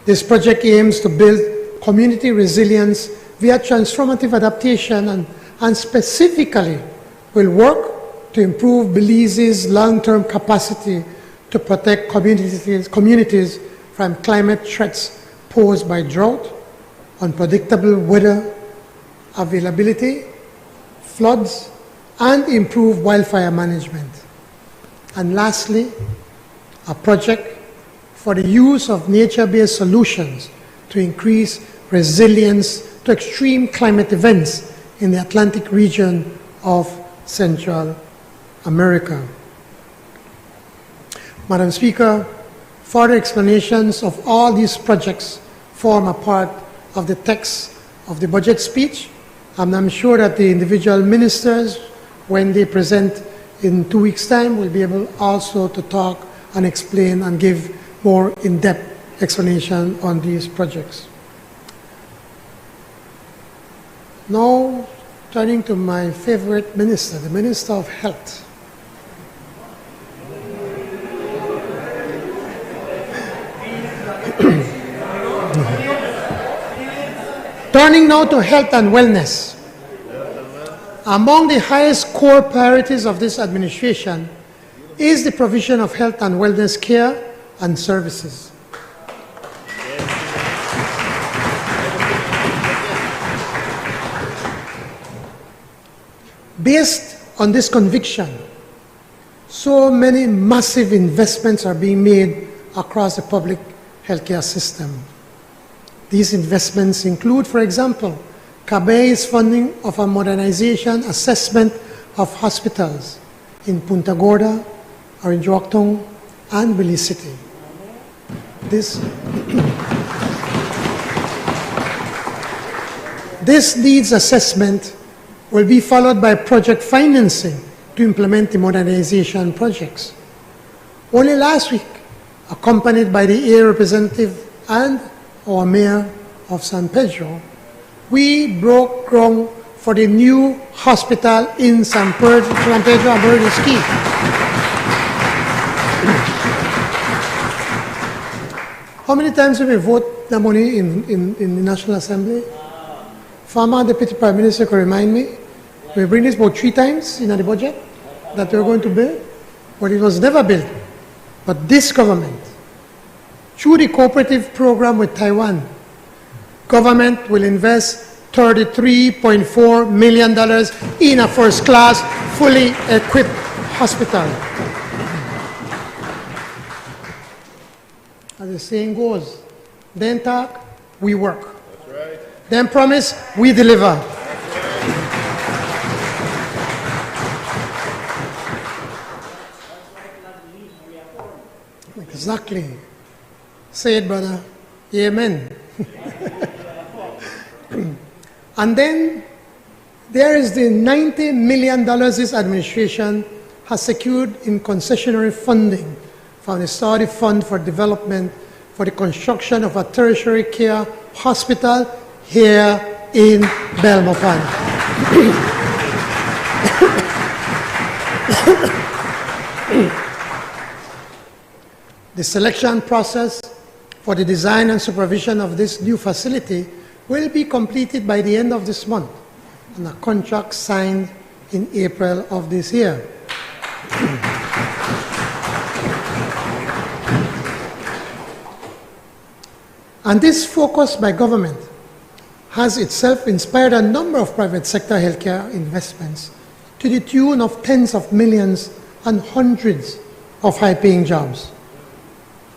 This project aims to build community resilience via transformative adaptation and specifically will work to improve Belize's long-term capacity to protect communities from climate threats posed by drought, unpredictable weather availability, floods, and improve wildfire management. And lastly, a project for the use of nature-based solutions to increase resilience to extreme climate events in the Atlantic region of Central America. Madam Speaker, further explanations of all these projects form a part of the text of the budget speech, and I'm sure that the individual ministers, when they present in 2 weeks' time, will be able also to talk and explain and give more in-depth explanation on these projects. Now, turning to my favorite minister, the Minister of Health. Turning now to health and wellness. Among the highest core priorities of this administration is the provision of health and wellness care and services. Based on this conviction, so many massive investments are being made across the public healthcare system. These investments include, for example, CABE's funding of a modernization assessment of hospitals in Punta Gorda, Arinjoactong, and Belize City. This needs assessment will be followed by project financing to implement the modernization projects. Only last week, accompanied by the area representative and our mayor of San Pedro, we broke ground for the new hospital in San Pedro and Bernasque. How many times have we voted the money in the National Assembly? Former Deputy Prime Minister could remind me, we bring this about 3 times in the budget that we are going to build, but it was never built. But this government, through the cooperative program with Taiwan, government will invest $33.4 million in a first-class, fully equipped hospital. As the saying goes, then talk, we work. That's right. Then promise, we deliver. Exactly. Say it, brother. Amen. And then there is the $90 million this administration has secured in concessionary funding from the Saudi Fund for Development for the construction of a tertiary care hospital here in Belmopan. The selection process for the design and supervision of this new facility will be completed by the end of this month, and a contract signed in April of this year. And this focus by government has itself inspired a number of private sector healthcare investments to the tune of tens of millions and hundreds of high-paying jobs.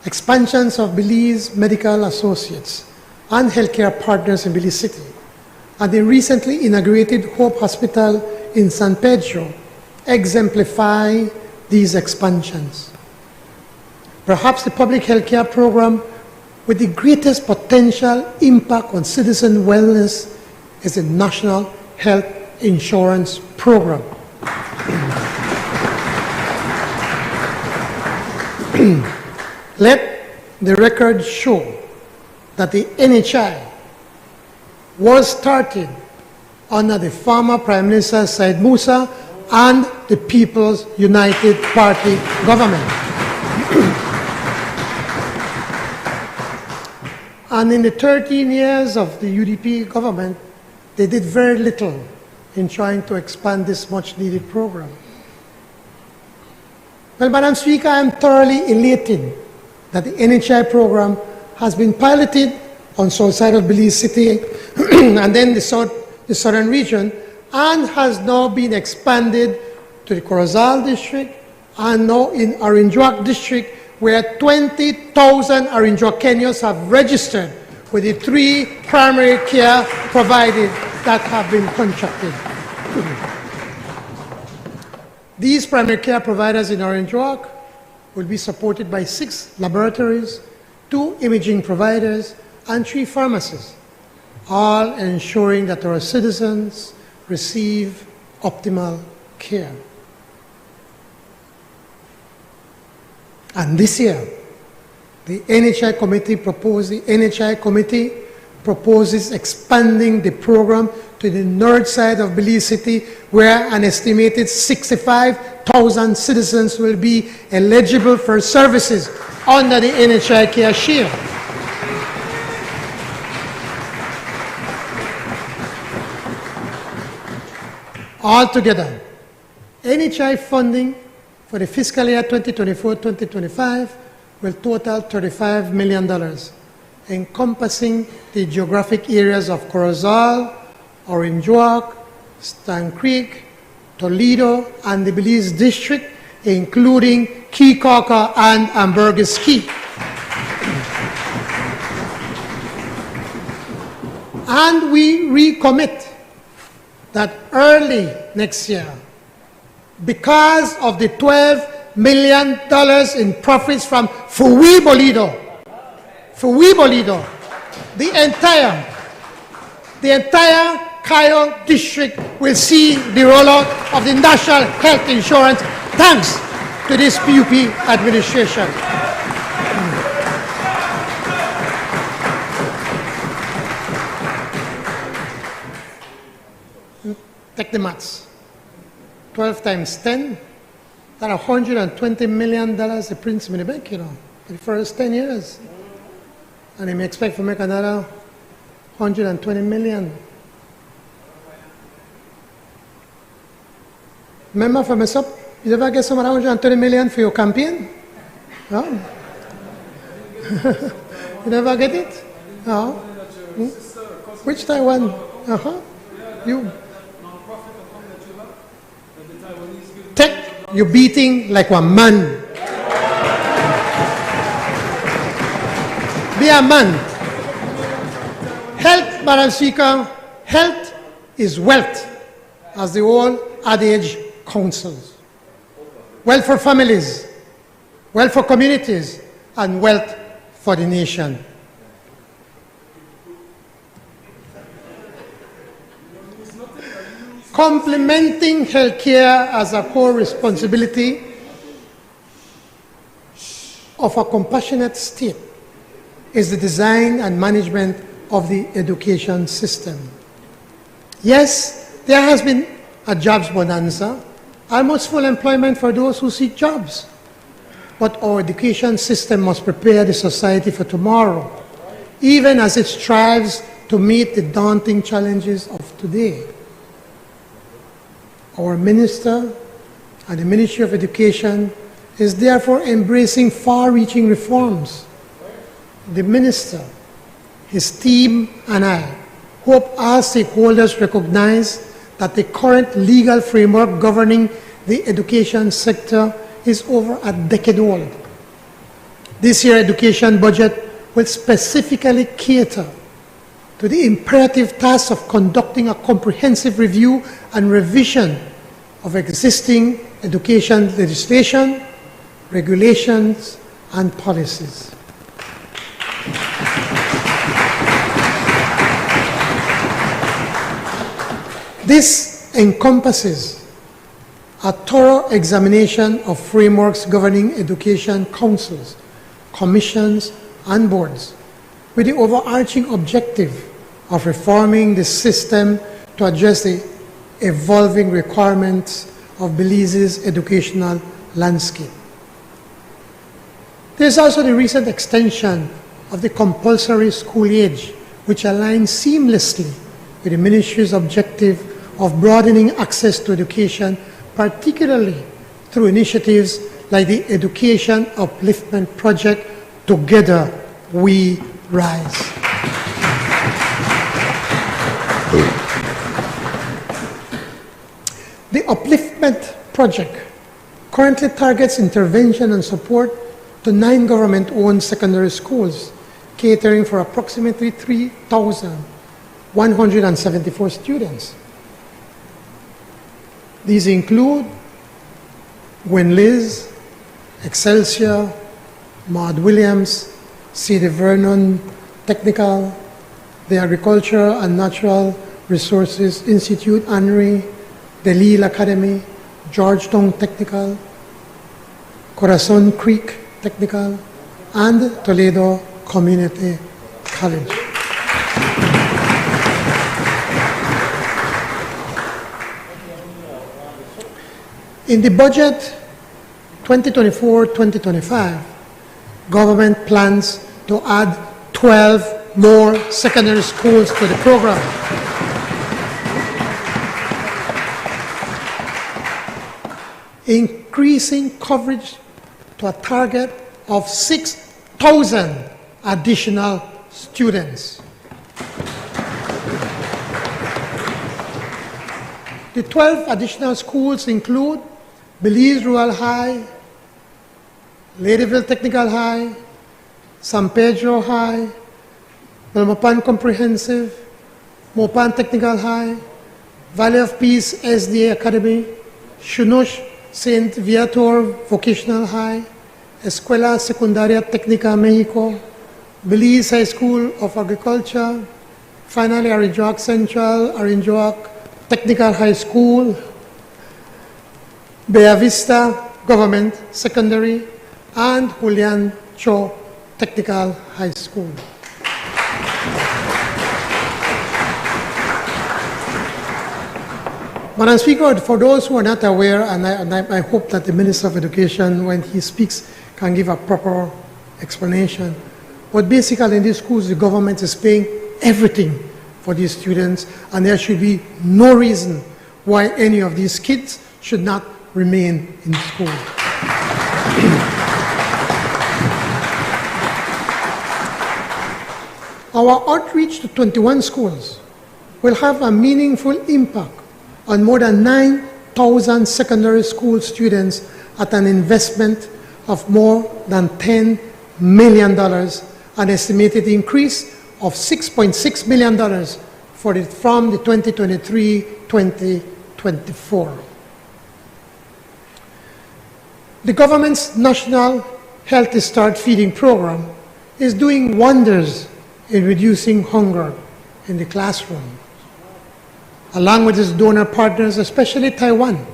Expansions of Belize Medical Associates and healthcare partners in Belize City, and the recently inaugurated Hope Hospital in San Pedro exemplify these expansions. Perhaps the public healthcare program with the greatest potential impact on citizen wellness is the National Health Insurance Program. Let the record show that the NHI was started under the former Prime Minister Said Musa and the People's United Party government. And in the 13 years of the UDP government, they did very little in trying to expand this much-needed program. Well, Madam Speaker, I am thoroughly elated that the NHI program has been piloted on south side of Belize City and then the southern region, and has now been expanded to the Corozal district and now in Arinjoac district, where 20,000 Arinjoaceños have registered with the 3 primary care providers that have been contracted. These primary care providers in Arinjoac will be supported by 6 laboratories, 2 imaging providers, and 3 pharmacies, all ensuring that our citizens receive optimal care. And this year, The NHI committee proposes expanding the program to the north side of Belize City, where an estimated 65,000 citizens will be eligible for services under the NHI Care Shield. Altogether, NHI funding for the fiscal year 2024-2025 will total $35 million, encompassing the geographic areas of Corozal, Orange Walk, Stan Creek, Toledo, and the Belize District, including Kekauka and Ambergris Key. And we recommit that early next year, because of the $12 million in profits from Fui Bolido, the entire Cayo district will see the rollout of the National Health Insurance thanks to this PUP administration. Take the maths. 12 times 10, that's $120 million the prince in the bank, for the first 10 years. And he may expect to make another $120 million. Remember for myself, you ever get some $120 million for your campaign? No? You never get it? No? Which Taiwan? You. Tech, you're beating like a man. Be a man. Health, Madam Speaker, health is wealth, as the old adage counsels. Wealth for families, wealth for communities, and wealth for the nation. Complementing healthcare as a core responsibility of a compassionate state is the design and management of the education system. Yes, there has been a jobs bonanza, almost full employment for those who seek jobs. But our education system must prepare the society for tomorrow, even as it strives to meet the daunting challenges of today. Our minister and the Ministry of Education is therefore embracing far-reaching reforms. The minister, his team, and I hope our stakeholders recognize that the current legal framework governing the education sector is over a decade old. This year's education budget will specifically cater to the imperative task of conducting a comprehensive review and revision of existing education legislation, regulations, and policies. This encompasses a thorough examination of frameworks governing education councils, commissions, and boards, with the overarching objective of reforming the system to address the evolving requirements of Belize's educational landscape. There is also the recent extension of the compulsory school age, which aligns seamlessly with the Ministry's objective of broadening access to education, particularly through initiatives like the Education Upliftment Project, Together We Rise. The Upliftment Project currently targets intervention and support to 9 government-owned secondary schools, catering for approximately 3,174 students. These include Gwenliz, Excelsior, Maud Williams, C.D. Vernon Technical, the Agricultural and Natural Resources Institute, ANRI, the Lille Academy, Georgetown Technical, Corazon Creek Technical, and Toledo Community College. In the budget 2024-2025, government plans to add 12 more secondary schools to the program. Increasing coverage to a target of 6,000 additional students. The 12 additional schools include Belize Rural High, Ladyville Technical High, San Pedro High, Belmopan Comprehensive, Mopan Technical High, Valley of Peace SDA Academy, Shunush St. Viator Vocational High, Escuela Secundaria Técnica Mexico, Belize High School of Agriculture, finally Arinjoac Central, Arinjoac Technical High School, Bella Vista Government Secondary, and Julian Cho Technical High School. Madam Speaker, for those who are not aware, and I hope that the Minister of Education, when he speaks, can give a proper explanation. But basically in these schools, the government is paying everything for these students, and there should be no reason why any of these kids should not remain in school. Our outreach to 21 schools will have a meaningful impact on more than 9,000 secondary school students at an investment of more than $10 million, an estimated increase of $6.6 million from the 2023-2024. The government's National Healthy Start Feeding Program is doing wonders in reducing hunger in the classroom. Along with its donor partners, especially Taiwan,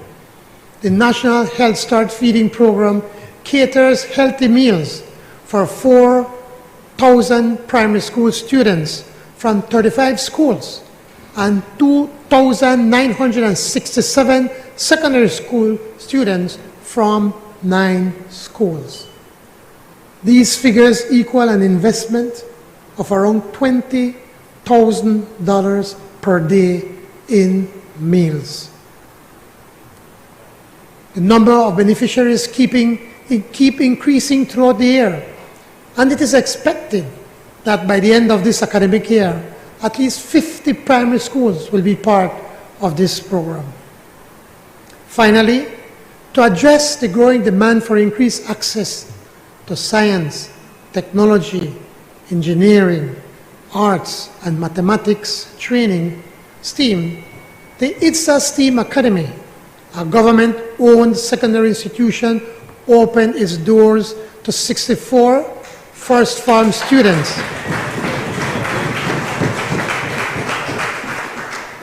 the National Health Start Feeding Program caters healthy meals for 4,000 primary school students from 35 schools and 2,967 secondary school students from 9 schools. These figures equal an investment of around $20,000 per day in meals. The number of beneficiaries keep increasing throughout the year, and it is expected that by the end of this academic year, at least 50 primary schools will be part of this program. Finally, to address the growing demand for increased access to science, technology, engineering, arts, and mathematics training, STEAM, the ITSA STEAM Academy, a government-owned secondary institution, opened its doors to 64 first farm students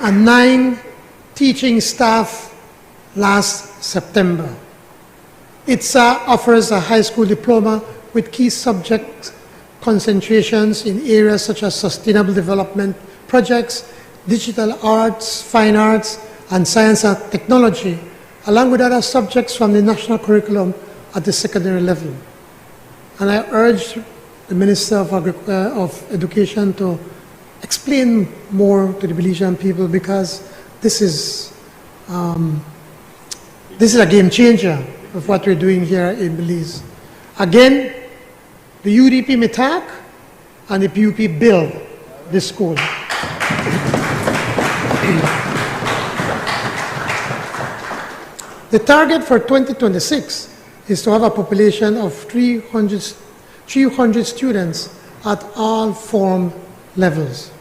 and 9 teaching staff last September. ITSA offers a high school diploma with key subject concentrations in areas such as sustainable development projects, digital arts, fine arts, and science and technology, along with other subjects from the national curriculum at the secondary level. And I urge the Minister of Education to explain more to the Belizean people, because this is a game changer of what we're doing here in Belize. Again, the UDP MITAC and the PUP build this school. The target for 2026 is to have a population of 300 students at all form levels.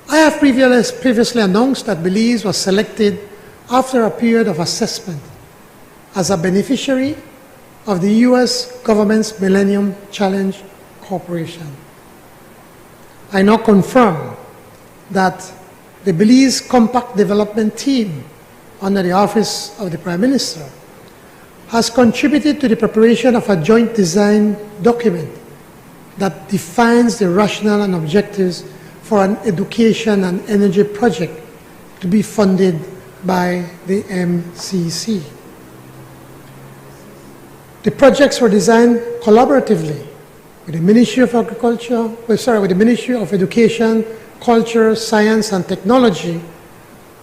I have previously announced that Belize was selected after a period of assessment as a beneficiary of the U.S. government's Millennium Challenge Corporation. I now confirm that the Belize Compact Development Team under the Office of the Prime Minister has contributed to the preparation of a joint design document that defines the rationale and objectives for an education and energy project to be funded by the MCC. The projects were designed collaboratively with the Ministry of with the Ministry of Education, Culture, Science and Technology,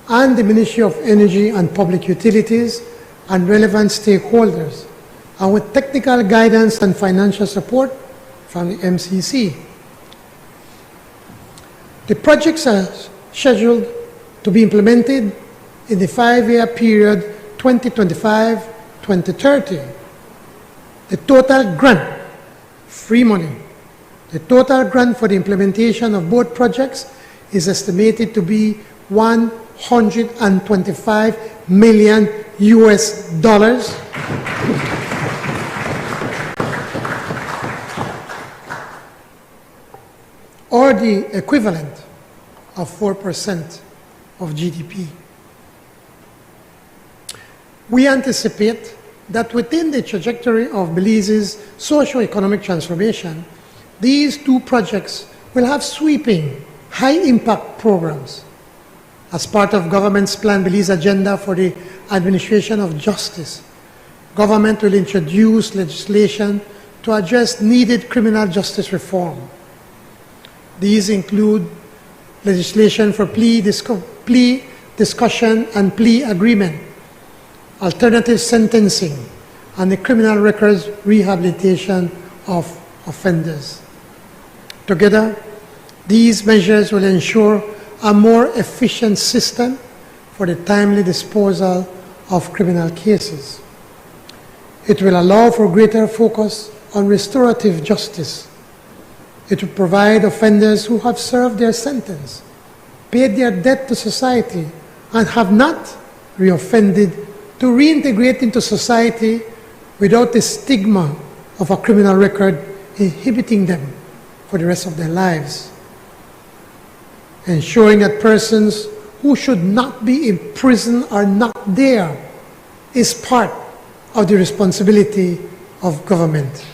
and the Ministry of Energy and Public Utilities and relevant stakeholders, and with technical guidance and financial support from the MCC. The projects are scheduled to be implemented in the 5-year period 2025-2030. The total grant, free money, the total grant for the implementation of both projects is estimated to be $125 million US, or the equivalent of 4% of GDP. We anticipate that within the trajectory of Belize's socio-economic transformation, these two projects will have sweeping, high-impact programs. As part of government's Plan Belize agenda for the administration of justice, government will introduce legislation to address needed criminal justice reform. These include legislation for plea discussion and plea agreement, alternative sentencing, and the criminal records rehabilitation of offenders. Together, these measures will ensure a more efficient system for the timely disposal of criminal cases. It will allow for greater focus on restorative justice. It will provide offenders who have served their sentence, paid their debt to society, and have not reoffended to reintegrate into society without the stigma of a criminal record inhibiting them for the rest of their lives. Ensuring that persons who should not be in prison are not there is part of the responsibility of government.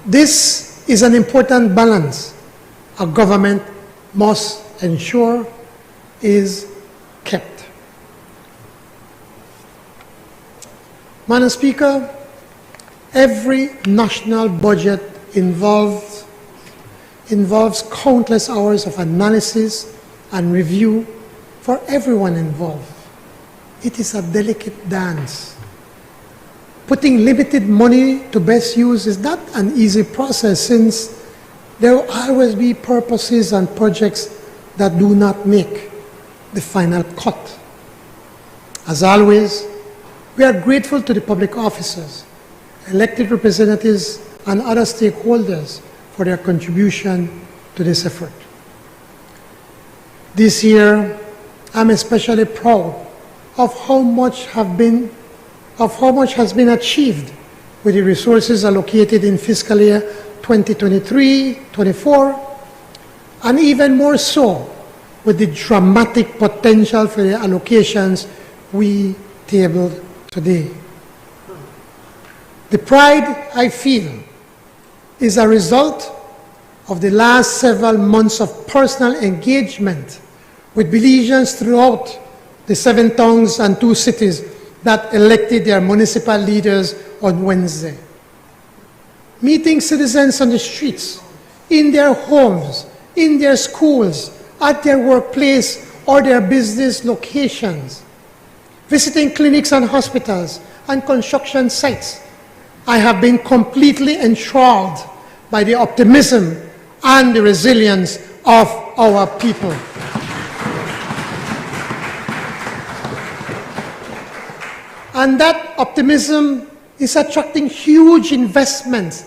This is an important balance a government must ensure is kept. Madam Speaker, every national budget involves countless hours of analysis and review for everyone involved. It is a delicate dance. Putting limited money to best use is not an easy process, since there will always be purposes and projects that do not make the final cut. As always, we are grateful to the public officers, elected representatives, and other stakeholders for their contribution to this effort. This year, I'm especially proud of how much has been achieved with the resources allocated in fiscal year 2023-24, and even more so with the dramatic potential for the allocations we tabled today. The pride I feel is a result of the last several months of personal engagement with Belizeans throughout the 7 towns and 2 cities that elected their municipal leaders on Wednesday. Meeting citizens on the streets, in their homes, in their schools, at their workplace or their business locations, visiting clinics and hospitals and construction sites, I have been completely enthralled by the optimism and the resilience of our people. And that optimism is attracting huge investments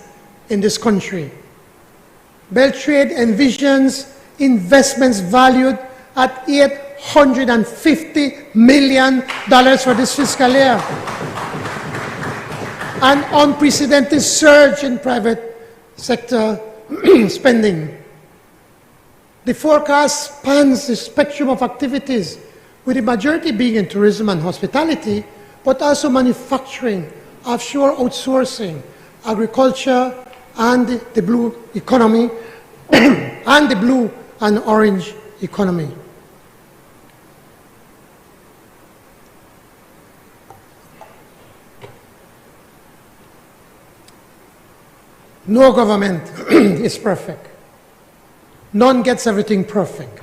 in this country. Beltrade envisions investments valued at $850 million for this fiscal year. An unprecedented surge in private sector spending. The forecast spans the spectrum of activities, with the majority being in tourism and hospitality, but also manufacturing, offshore outsourcing, agriculture, and the blue economy, and the blue and orange economy. No government is perfect. None gets everything perfect.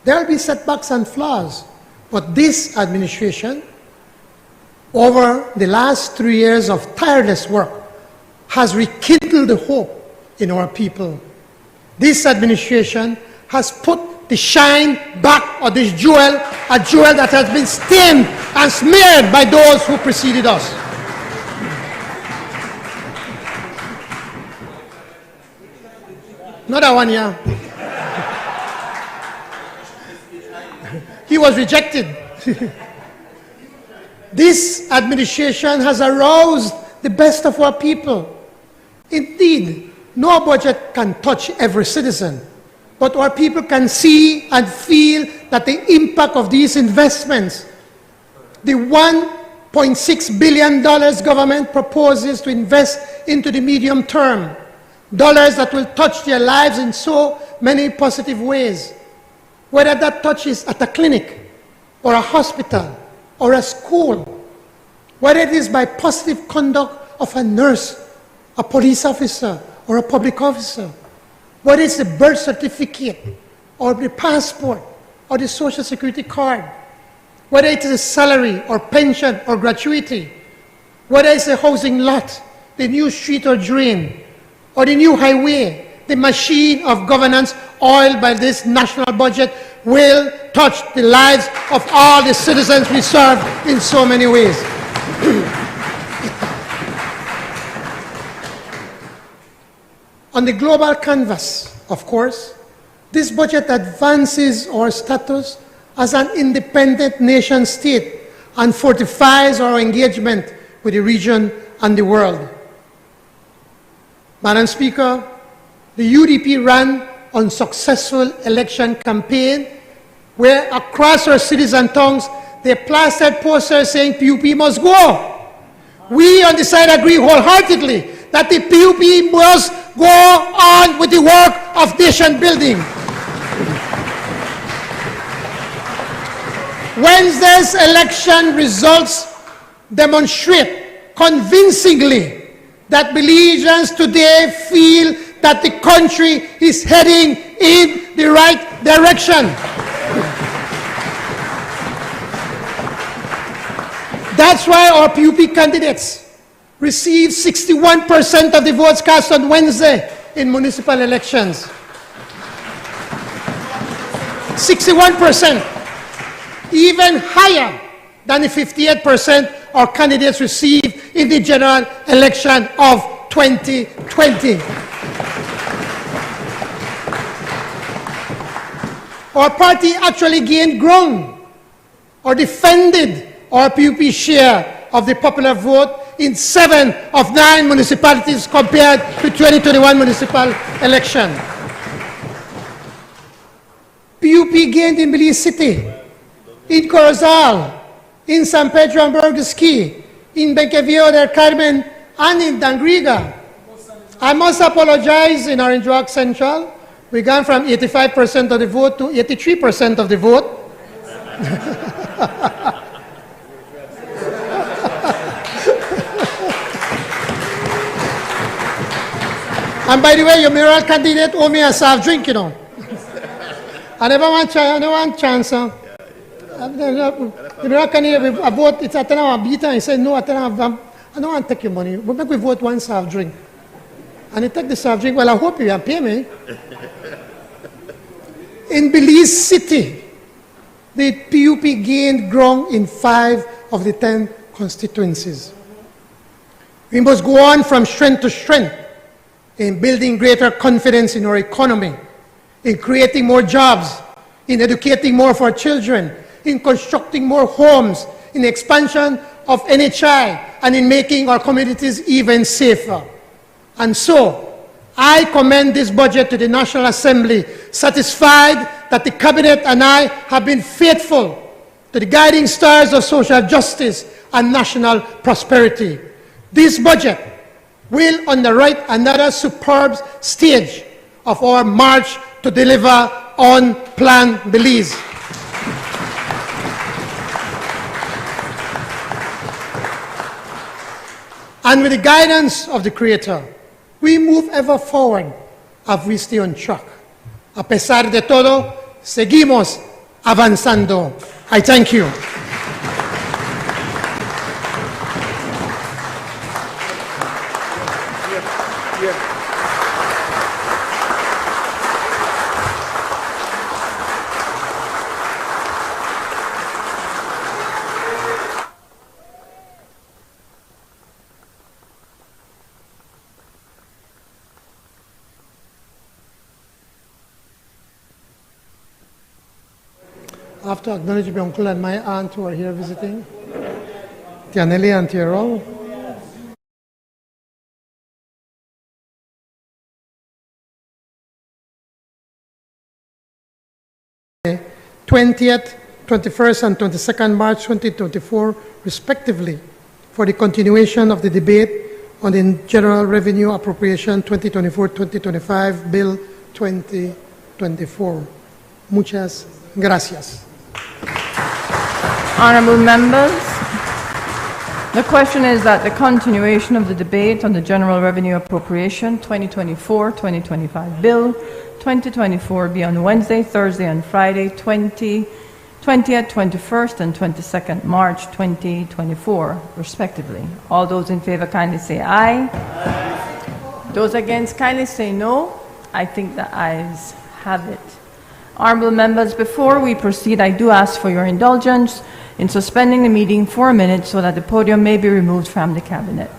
There will be setbacks and flaws, but this administration, over the last 3 years of tireless work, has rekindled the hope in our people. This administration has put the shine back on this jewel, a jewel that has been stained and smeared by those who preceded us. Another one here. He was rejected. This administration has aroused the best of our people. Indeed, no budget can touch every citizen, but our people can see and feel that the impact of these investments, the $1.6 billion government proposes to invest into the medium term, dollars that will touch their lives in so many positive ways, whether that touches at a clinic or a hospital or a school, whether it is by positive conduct of a nurse, a police officer, or a public officer, whether it's the birth certificate or the passport or the social security card, whether it is a salary or pension or gratuity, whether it's a housing lot, the new street or drain, or the new highway, the machine of governance oiled by this national budget will touch the lives of all the citizens we serve in so many ways. On the global canvas, of course, this budget advances our status as an independent nation state and fortifies our engagement with the region and the world. Madam Speaker, the UDP ran on successful election campaign where across our cities and towns they plastered posters saying PUP must go. We on the side agree wholeheartedly that the PUP must go on with the work of nation building. Wednesday's election results demonstrate convincingly that Belizeans today feel that the country is heading in the right direction. That's why our PUP candidates received 61% of the votes cast on Wednesday in municipal elections. 61%, even higher than the 58% our candidates received in the general election of 2020. Our party actually gained ground or defended our PUP share of the popular vote in 7 of 9 municipalities compared to 2021 municipal election. PUP gained in Belize City, in Corozal, in San Pedro and Burgosky, in Benquevio del Carmen, and in Dangriga. I must apologize in Orange Rock Central. We gone from 85% of the vote to 83% of the vote. And by the way, your mayoral candidate owe me a soft drink, you know. I never want chance. The mayoral candidate, I vote, it's a beat, and he said, no, I don't want to take your money. We'll make we vote one soft drink. And he take the soft drink, well, I hope you pay me. In Belize City, the PUP gained ground in 5 of the 10 constituencies. We must go on from strength to strength in building greater confidence in our economy, in creating more jobs, in educating more for our children, in constructing more homes, in expansion of NHI, and in making our communities even safer. And so, I commend this budget to the National Assembly, satisfied that the Cabinet and I have been faithful to the guiding stars of social justice and national prosperity. This budget will underwrite another superb stage of our march to deliver on Plan Belize. And with the guidance of the Creator, we move ever forward as we stay on track. A pesar de todo, seguimos avanzando. I thank you. I have to acknowledge my uncle and my aunt who are here visiting. Tianelli and Tierol. Okay. 20th, 21st, and 22nd March 2024, respectively, for the continuation of the debate on the General Revenue Appropriation 2024-2025 Bill 2024. Muchas gracias.
Honorable members, the question is that the continuation of the debate on the General Revenue Appropriation 2024-2025 Bill 2024 be on Wednesday, Thursday, and Friday, 20th, 21st, and 22nd March 2024, respectively. All those in favor kindly say aye. Aye. Those against kindly say no. I think the ayes have it. Honorable members, before we proceed, I do ask for your indulgence in suspending the meeting for a minute so that the podium may be removed from the cabinet.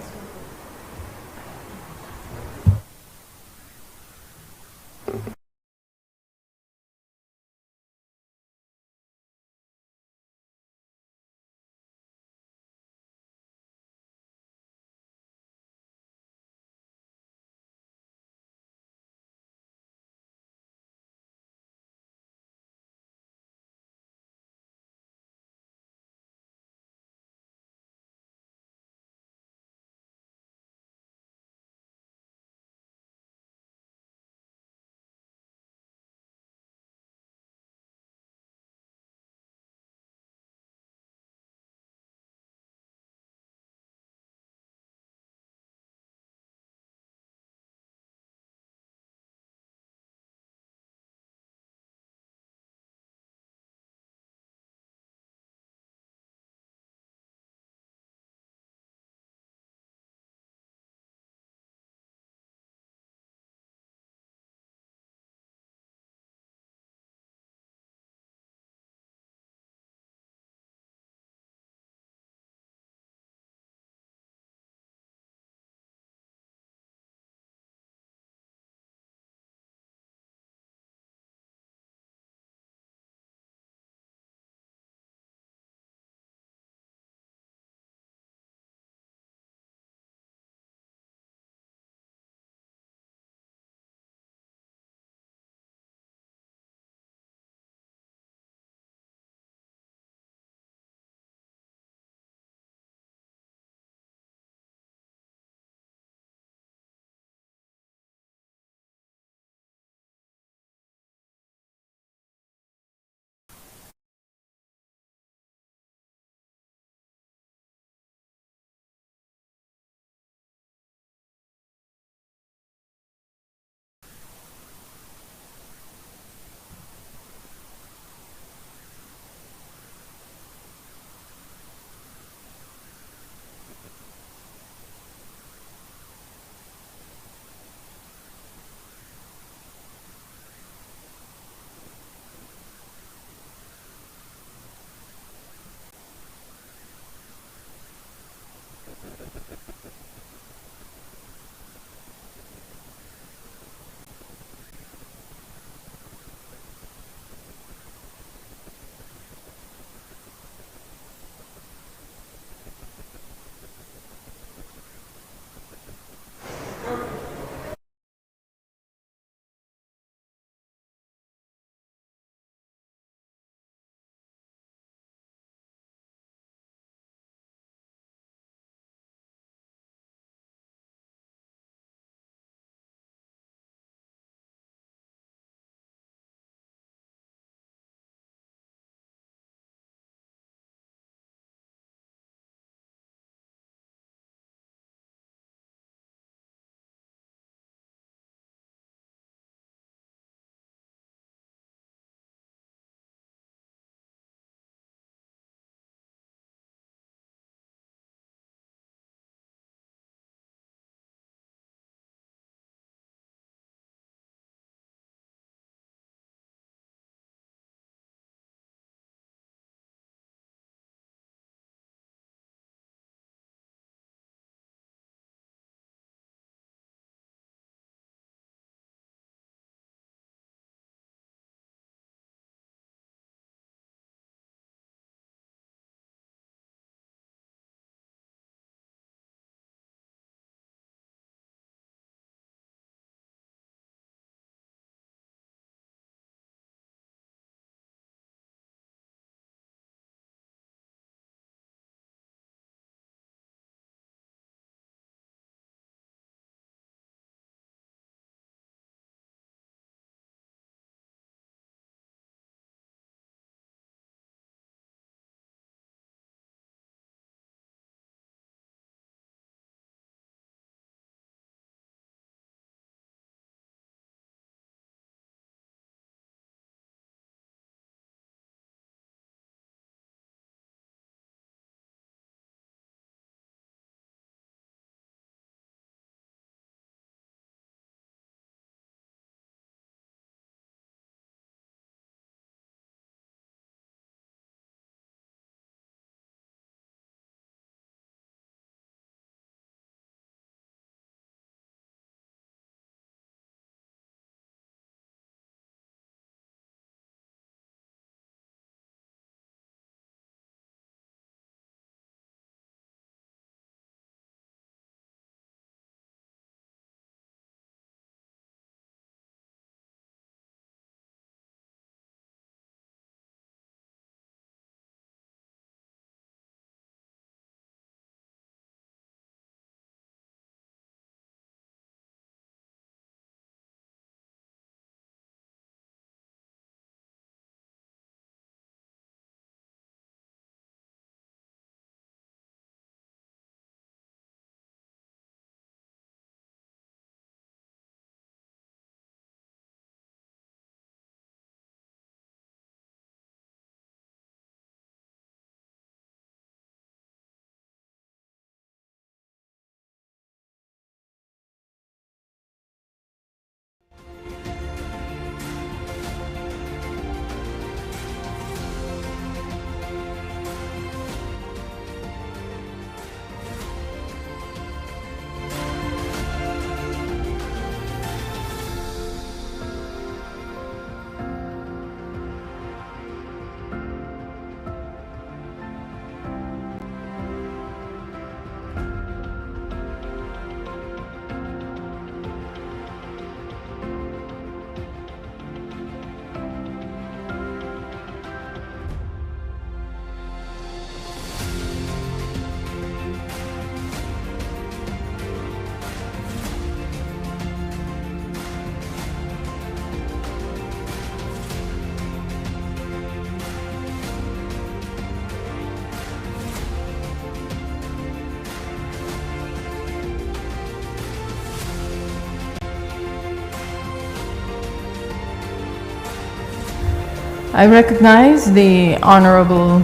I recognize the Honorable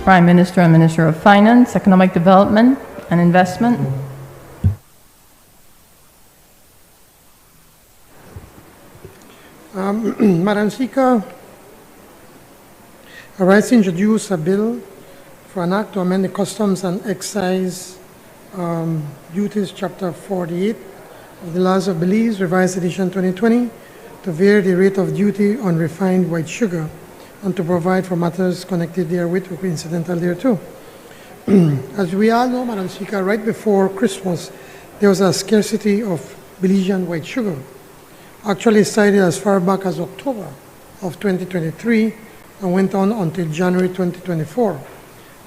Prime Minister and Minister of Finance, Economic Development and Investment.
Madam Speaker, I rise to introduce a bill for an act to amend the Customs and Excise Duties Chapter 48 of the Laws of Belize, Revised Edition 2020, to vary the rate of duty on refined white sugar and to provide for matters connected therewith or incidental thereto. As we all know, Madam Speaker, right before Christmas, there was a scarcity of Belizean white sugar. Actually started as far back as October of 2023 and went on until January 2024.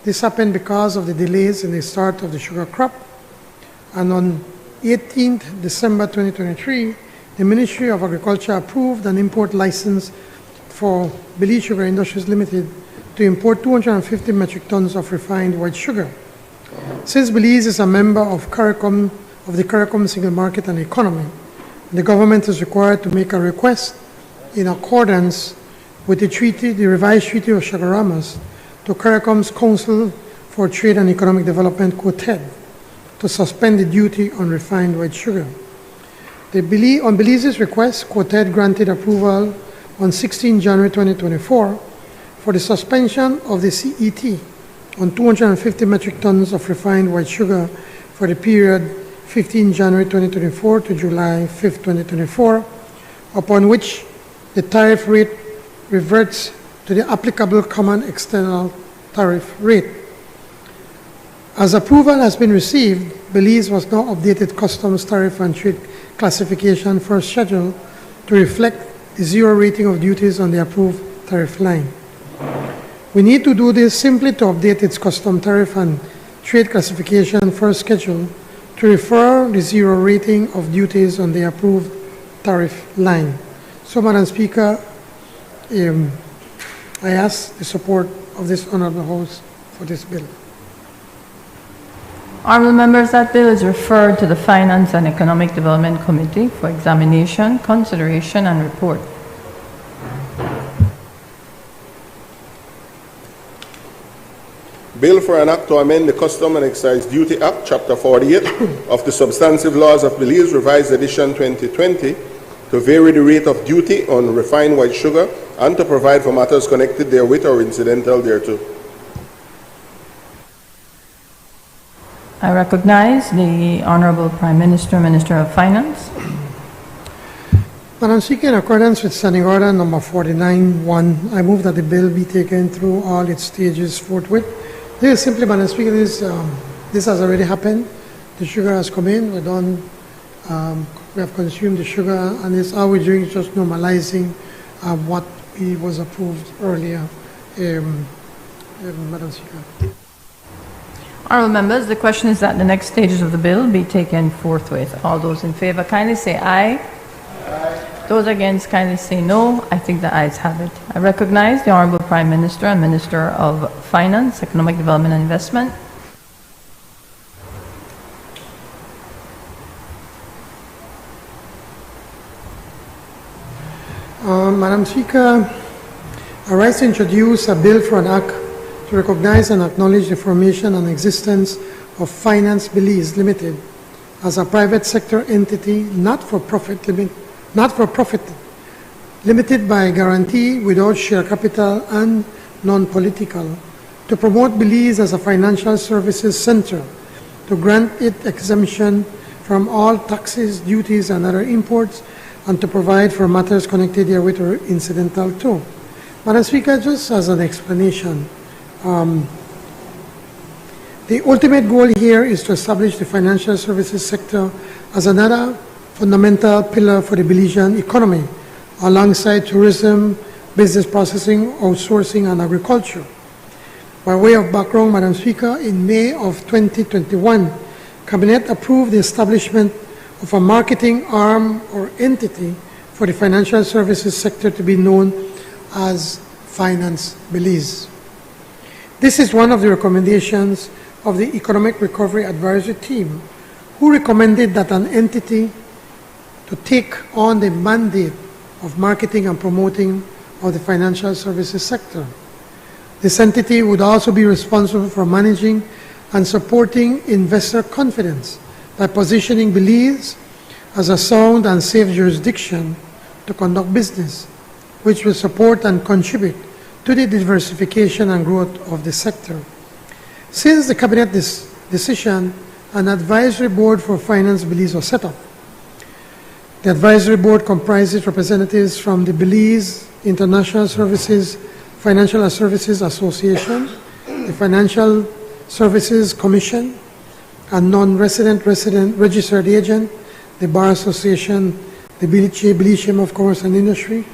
This happened because of the delays in the start of the sugar crop. And on 18th December 2023, the Ministry of Agriculture approved an import license for Belize Sugar Industries Limited to import 250 metric tons of refined white sugar. Since Belize is a member of the CARICOM Single Market and Economy, the government is required to make a request in accordance with the revised Treaty of Chagaramas to CARICOM's Council for Trade and Economic Development, QUOTED, to suspend the duty on refined white sugar. On Belize's request, QUOTED granted approval on 16 January 2024 for the suspension of the CET on 250 metric tons of refined white sugar for the period 15 January 2024 to July 5, 2024, upon which the tariff rate reverts to the applicable common external tariff rate. As approval has been received, Belize was now updated customs tariff and trade classification first schedule to reflect the zero rating of duties on the approved tariff line. We need to do this simply to update its custom tariff and trade classification first schedule to refer the zero rating of duties on the approved tariff line. So, Madam Speaker, I ask the support of this Honourable House for this bill.
Honourable members, that bill is referred to the Finance and Economic Development Committee for examination, consideration and report.
Bill for an act to amend the Custom and Excise Duty Act, Chapter 48 of the Substantive Laws of Belize, Revised Edition 2020, to vary the rate of duty on refined white sugar and to provide for matters connected therewith or incidental thereto.
I recognize the Honourable Prime Minister, Minister of Finance.
Madam Speaker, in accordance with Standing Order number 49-1, I move that the bill be taken through all its stages forthwith. This is simply, Madam Speaker, this has already happened. The sugar has come in, we're done, we have consumed the sugar, and it's all we're doing is just normalizing what was approved earlier, Madam Speaker.
Honourable members, the question is that the next stages of the bill be taken forthwith. All those in favour kindly say aye. Aye. Those against kindly say no. I think the ayes have it. I recognize the Honourable Prime Minister and Minister of Finance, Economic Development and Investment.
Madam Speaker, I rise to introduce a bill for an act to recognize and acknowledge the formation and existence of Finance Belize Limited as a private sector entity not for profit, limited by guarantee without share capital and non-political, to promote Belize as a financial services center, to grant it exemption from all taxes, duties, and other imports, and to provide for matters connected therewith or incidental to. Madam Speaker, just as an explanation, the ultimate goal here is to establish the financial services sector as another fundamental pillar for the Belizean economy, alongside tourism, business processing, outsourcing, and agriculture. By way of background, Madam Speaker, in May of 2021, Cabinet approved the establishment of a marketing arm or entity for the financial services sector to be known as Finance Belize. This is one of the recommendations of the Economic Recovery Advisory Team, who recommended that an entity to take on the mandate of marketing and promoting of the financial services sector. This entity would also be responsible for managing and supporting investor confidence by positioning Belize as a sound and safe jurisdiction to conduct business, which will support and contribute to the diversification and growth of the sector. Since the Cabinet decision, an advisory board for Finance Belize was set up. The advisory board comprises representatives from the Belize International Services Financial Services Association, the Financial Services Commission, a non-resident registered agent, the Bar Association, the Belize Chamber of Commerce and Industry,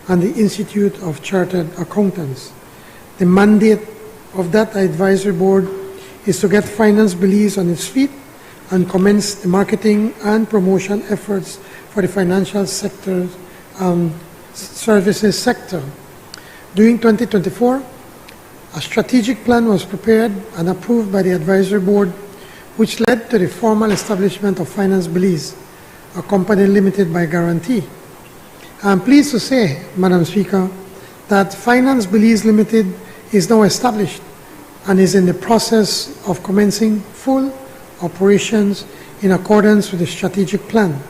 and the Institute of Chartered Accountants. The mandate of that advisory board is to get Finance Belize on its feet and commence the marketing and promotion efforts for the financial sector services sector. During 2024, a strategic plan was prepared and approved by the advisory board, which led to the formal establishment of Finance Belize, a company limited by guarantee. I'm pleased to say, Madam Speaker, that Finance Belize Limited is now established and is in the process of commencing full operations in accordance with the strategic plan.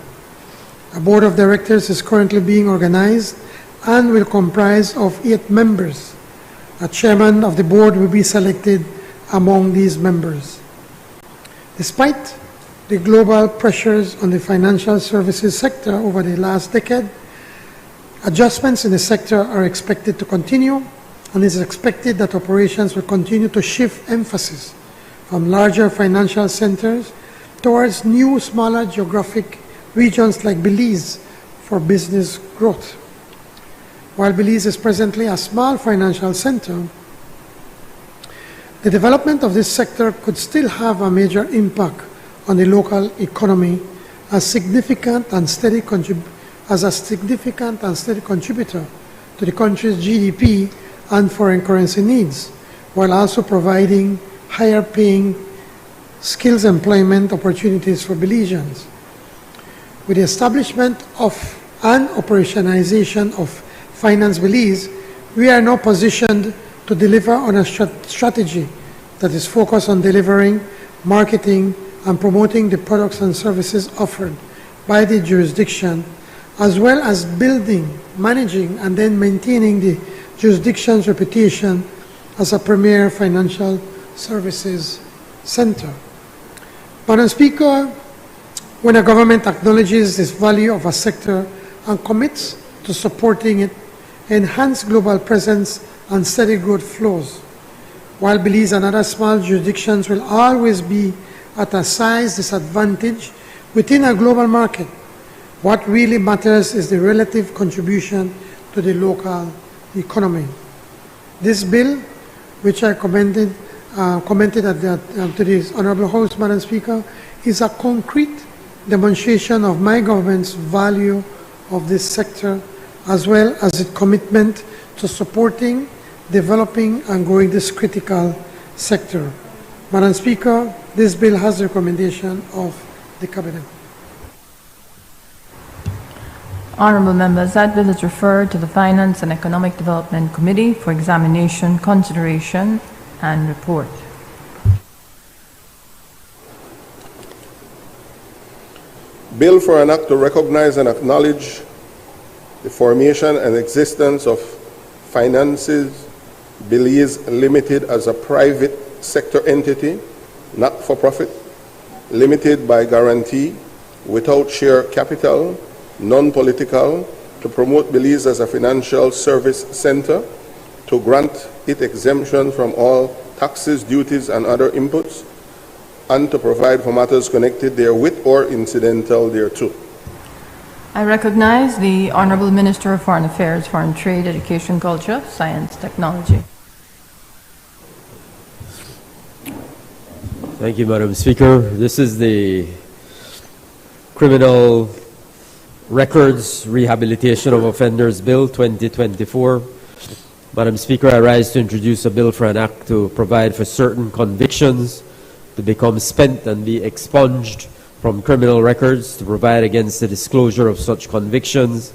A board of directors is currently being organized and will comprise of 8 members. A chairman of the board will be selected among these members. Despite the global pressures on the financial services sector over the last decade, adjustments in the sector are expected to continue, and it is expected that operations will continue to shift emphasis from larger financial centers towards new, smaller geographic regions like Belize for business growth. While Belize is presently a small financial center, the development of this sector could still have a major impact on the local economy as a significant and steady contributor to the country's GDP and foreign currency needs, while also providing higher paying skills employment opportunities for Belizeans. With the establishment of and operationalization of Finance Belize, we are now positioned to deliver on a strategy that is focused on delivering, marketing, and promoting the products and services offered by the jurisdiction, as well as building, managing, and then maintaining the jurisdiction's reputation as a premier financial services center. Madam Speaker, when a government acknowledges this value of a sector and commits to supporting it, enhance global presence and steady growth flows, while Belize and other small jurisdictions will always be at a size disadvantage within a global market, what really matters is the relative contribution to the local economy. This bill, which I commented to the Honorable House, Madam Speaker, is a concrete demonstration of my government's value of this sector, as well as its commitment to supporting, developing, and growing this critical sector. Madam Speaker, this bill has the recommendation of the Cabinet.
Honourable members, that bill is referred to the Finance and Economic Development Committee for examination, consideration, and report.
Bill for an act to recognize and acknowledge the formation and existence of Finances Belize Limited as a private sector entity, not for profit, limited by guarantee, without share capital, non-political, to promote Belize as a financial service center, to grant it exemption from all taxes, duties, and other inputs, and to provide for matters connected therewith or incidental thereto.
I recognize the Honourable Minister of Foreign Affairs, Foreign Trade, Education, Culture, Science, Technology.
Thank you, Madam Speaker. This is the Criminal Records Rehabilitation of Offenders Bill 2024. Madam Speaker, I rise to introduce a bill for an act to provide for certain convictions to become spent and be expunged from criminal records, to provide against the disclosure of such convictions,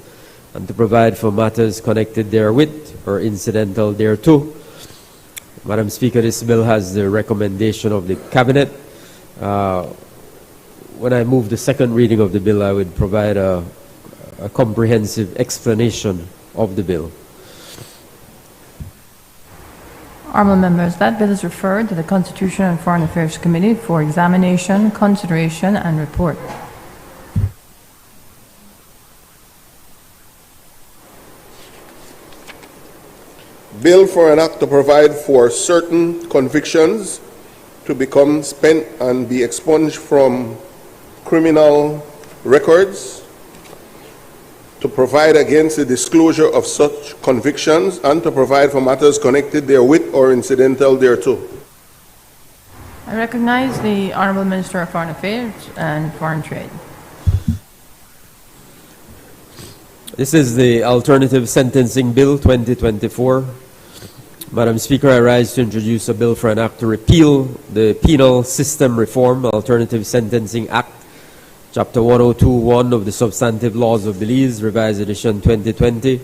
and to provide for matters connected therewith or incidental thereto. Madam Speaker, this bill has the recommendation of the Cabinet. When I move the second reading of the bill, I would provide a comprehensive explanation of the bill.
Honourable members, that bill is referred to the Constitution and Foreign Affairs Committee for examination, consideration, and report.
Bill for an act to provide for certain convictions to become spent and be expunged from criminal records, to provide against the disclosure of such convictions, and to provide for matters connected therewith or incidental thereto.
I recognize the Honourable Minister of Foreign Affairs and Foreign Trade.
This is the Alternative Sentencing Bill 2024. Madam Speaker, I rise to introduce a bill for an act to repeal the Penal System Reform Alternative Sentencing Act, Chapter 102.1 of the Substantive Laws of Belize, Revised Edition 2020,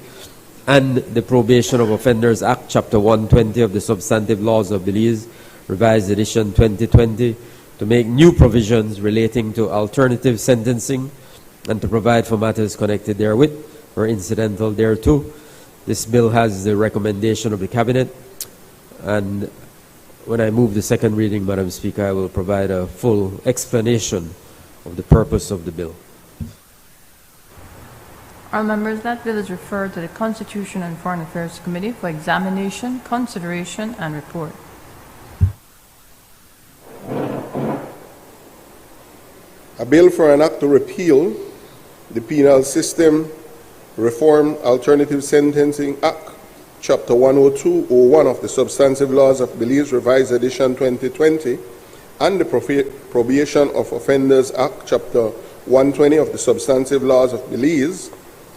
and the Probation of Offenders Act, Chapter 120 of the Substantive Laws of Belize, Revised Edition 2020, to make new provisions relating to alternative sentencing and to provide for matters connected therewith or incidental thereto. This bill has the recommendation of the Cabinet, and when I move the second reading, Madam Speaker, I will provide a full explanation of the purpose of the bill.
Honourable members, that bill is referred to the Constitution and Foreign Affairs Committee for examination, consideration, and report.
A bill for an act to repeal the Penal System Reform Alternative Sentencing Act, Chapter 102.01 of the Substantive Laws of Belize, Revised Edition 2020, and the Probation of Offenders Act, Chapter 120 of the Substantive Laws of Belize,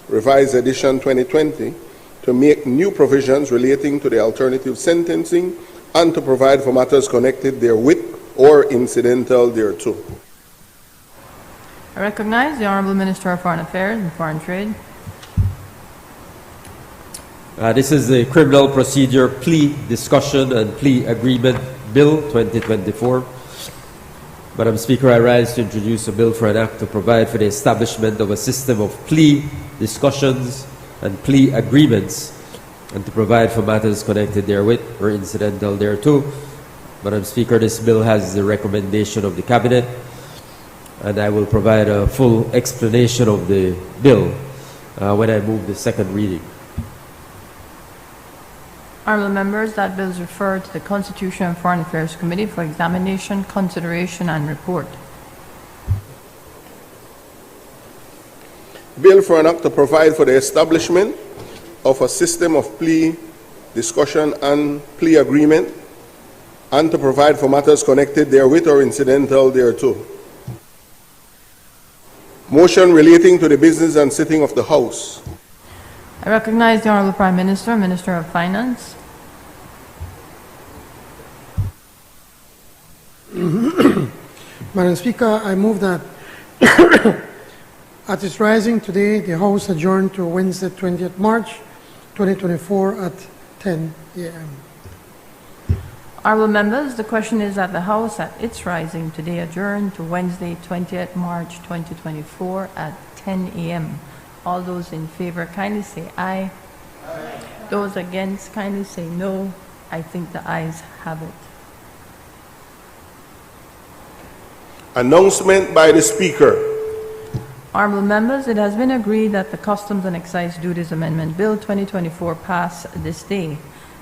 Revised Edition 2020, to make new provisions relating to the alternative sentencing and to provide for matters connected therewith or incidental thereto.
I recognize the Honourable Minister of Foreign Affairs and Foreign Trade.
This is the Criminal Procedure Plea Discussion and Plea Agreement Bill 2024. Madam Speaker, I rise to introduce a bill for an act to provide for the establishment of a system of plea discussions and plea agreements and to provide for matters connected therewith or incidental thereto. Madam Speaker, this bill has the recommendation of the Cabinet, and I will provide a full explanation of the bill when I move the second reading.
Honourable members, that bill is referred to the Constitution and Foreign Affairs Committee for examination, consideration, and report.
Bill for an act to provide for the establishment of a system of plea discussion and plea agreement and to provide for matters connected therewith or incidental thereto. Motion relating to the business and sitting of the House.
I recognize the Honourable Prime Minister, Minister of Finance.
Madam Speaker, I move that at its rising today, the House adjourned to Wednesday, 20th March, 2024 at 10 a.m.
Honourable members, the question is that the House at its rising today adjourned to Wednesday, 20th March, 2024 at 10 a.m. All those in favor kindly say aye. Aye. Those against kindly say no. I think the ayes have it.
Announcement by the Speaker.
Honourable members, it has been agreed that the Customs and Excise Duties Amendment Bill 2024 pass this day.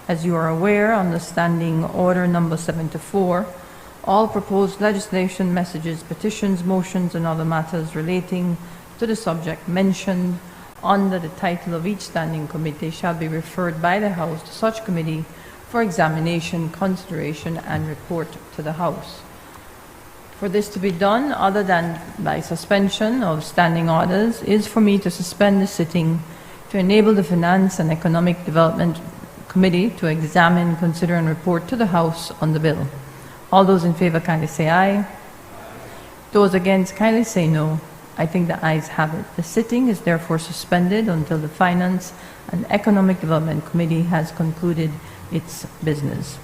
As you are aware, under Standing Order Number 74, all proposed legislation, messages, petitions, motions, and other matters relating to the subject mentioned under the title of each standing committee shall be referred by the House to such committee for examination, consideration, and report to the House. For this to be done, other than by suspension of standing orders, is for me to suspend the sitting to enable the Finance and Economic Development Committee to examine, consider, and report to the House on the bill. All those in favor kindly say aye. Those against kindly say no. I think the ayes have it. The sitting is therefore suspended until the Finance and Economic Development Committee has concluded its business.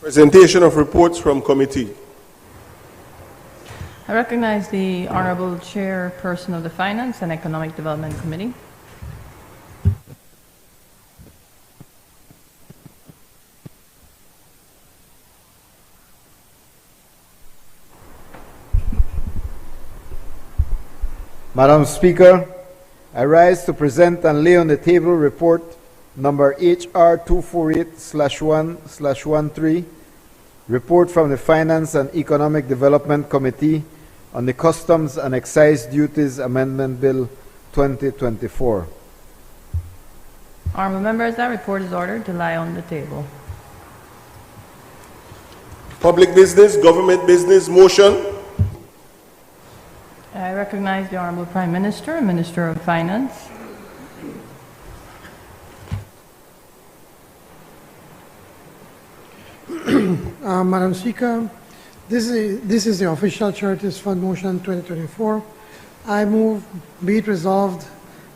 Presentation of reports from committee.
I recognize the Honorable Chairperson of the Finance and Economic Development Committee.
Madam Speaker, I rise to present and lay on the table report number HR 248/1/13, report from the Finance and Economic Development Committee on the Customs and Excise Duties Amendment Bill 2024.
Honorable members, that report is ordered to lie on the table.
Public business, government business, motion.
I recognize the Honorable Prime Minister and Minister of Finance.
Madam Speaker, this is the official Charities Fund Motion 2024. I move, be it resolved,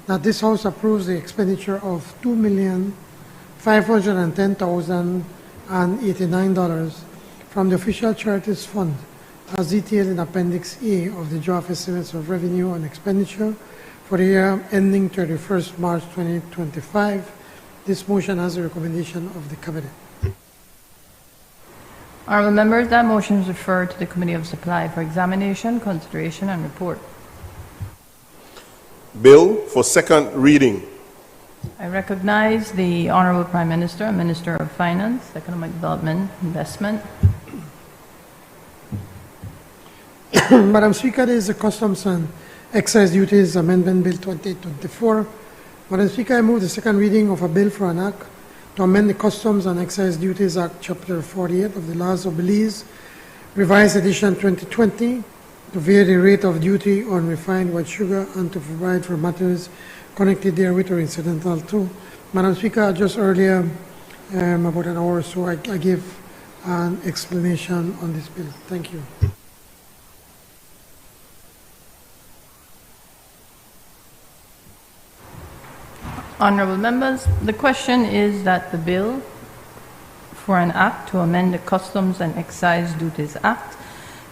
that this House approves the expenditure of $2,510,089 from the official Charities Fund as detailed in Appendix A of the Draft Estimates of Revenue and Expenditure for the year ending 31st March 2025. This motion has the recommendation of the Cabinet.
Honorable members, that motion is referred to the Committee of Supply for examination, consideration, and report.
Bill for second reading.
I recognize the Honorable Prime Minister and Minister of Finance, Economic Development, Investment.
Madam Speaker, this is the Customs and Excise Duties Amendment Bill 2024. Madam Speaker, I move the second reading of a bill for an act to amend the Customs and Excise Duties Act, Chapter 48 of the Laws of Belize, Revised Edition 2020, to vary the rate of duty on refined white sugar and to provide for matters connected therewith or incidental to. Madam Speaker, just earlier, about an hour or so, I gave an explanation on this bill. Thank you.
Honorable members, the question is that the bill for an act to amend the Customs and Excise Duties Act,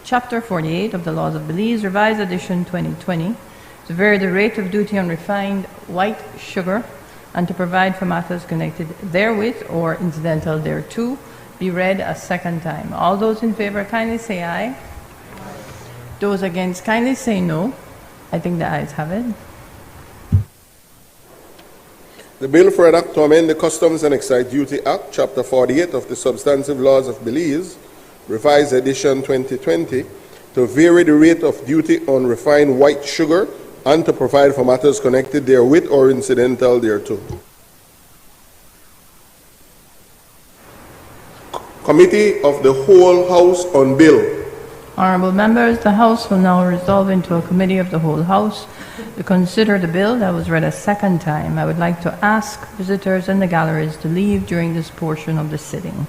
Chapter 48 of the Laws of Belize, Revised Edition 2020, to vary the rate of duty on refined white sugar and to provide for matters connected therewith or incidental thereto, be read a second time. All those in favor kindly say aye. Those against kindly say no. I think the ayes have it.
The bill for an act to amend the Customs and Excise Duty Act, Chapter 48 of the Substantive Laws of Belize, Revised Edition 2020, to vary the rate of duty on refined white sugar and to provide for matters connected therewith or incidental thereto. Committee of the Whole House on Bill.
Honorable members, the House will now resolve into a committee of the whole House to consider the bill that was read a second time. I would like to ask visitors in the galleries to leave during this portion of the sitting.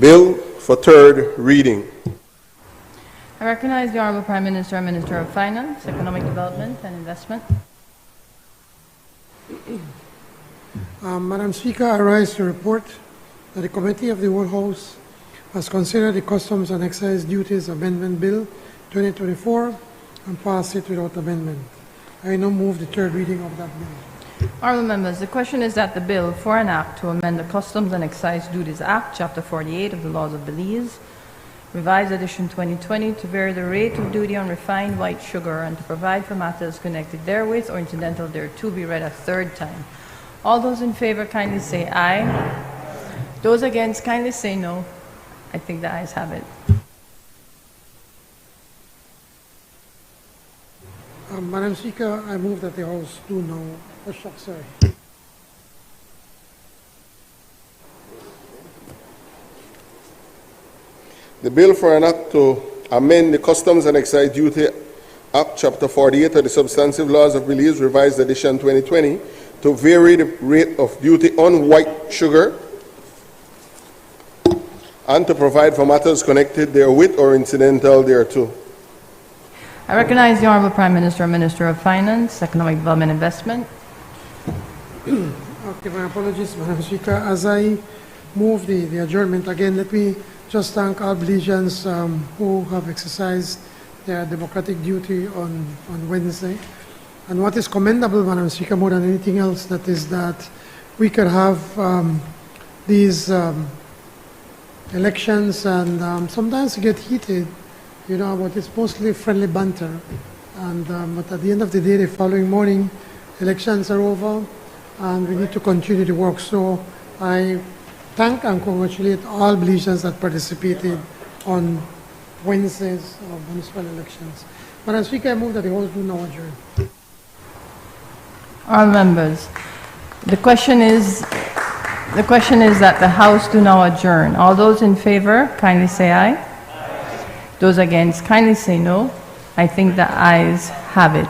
Bill for third reading.
I recognize the Honorable Prime Minister and Minister of Finance, Economic Development and Investment.
Madam Speaker, I rise to report that the Committee of the Whole House has considered the Customs and Excise Duties Amendment Bill 2024 and passed it without amendment. I now move the third reading of that bill.
Honorable members, the question is that the bill for an act to amend the Customs and Excise Duties Act, Chapter 48 of the Laws of Belize, Revised Edition 2020, to vary the rate of duty on refined white sugar and to provide for matters connected therewith or incidental thereto be read a third time. All those in favor kindly say aye. Those against kindly say no. I think the ayes have it.
Madam Speaker, I move that the House do now. Oh, shucks, sorry.
The bill for an act to amend the Customs and Excise Duty Act, Chapter 48 of the Substantive Laws of Belize, Revised Edition 2020, to vary the rate of duty on white sugar and to provide for matters connected therewith or incidental thereto.
I recognize the Honorable Prime Minister and Minister of Finance, Economic Development and Investment.
Okay, my apologies, Madam Speaker. As I move the adjournment, again, let me just thank all Belizeans who have exercised their democratic duty on Wednesday. And what is commendable, Madam Speaker, more than anything else, that is that we could have these elections and sometimes get heated, you know, but it's mostly friendly banter. And but at the end of the day, the following morning, elections are over, and we need to continue the work. So I thank and congratulate all Belizeans that participated on Wednesday's municipal elections. Madam Speaker, I move that the House do now adjourn.
All members, the question is that the House do now adjourn. All those in favor, kindly say aye. Those against, kindly say no. I think the ayes have it.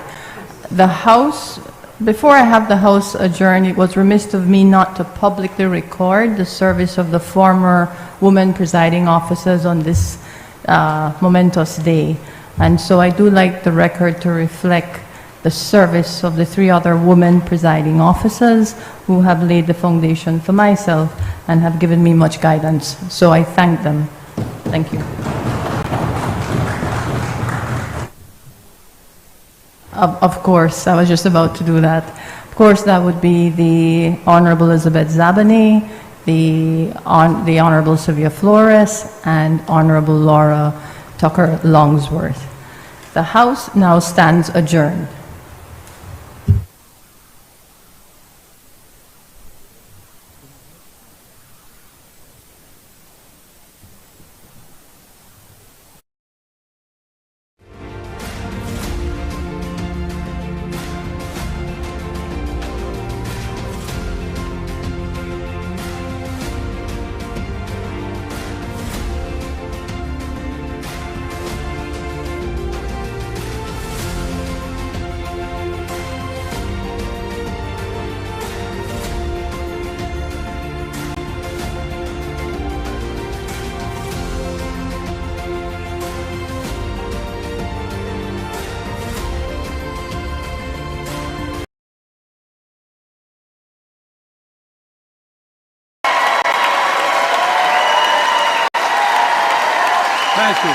The House, before I have the House adjourn, it was remiss of me not to publicly record the service of the former women presiding officers on this momentous day. And so I do like the record to reflect the service of the three other women presiding officers who have laid the foundation for myself and have given me much guidance. So I thank them. Thank you. Of course, I was just about to do that. Of course, that would be the Honorable Elizabeth Zabany, the Honorable Sylvia Flores, and Honorable Laura Tucker Longsworth. The House now stands adjourned.
Thank you.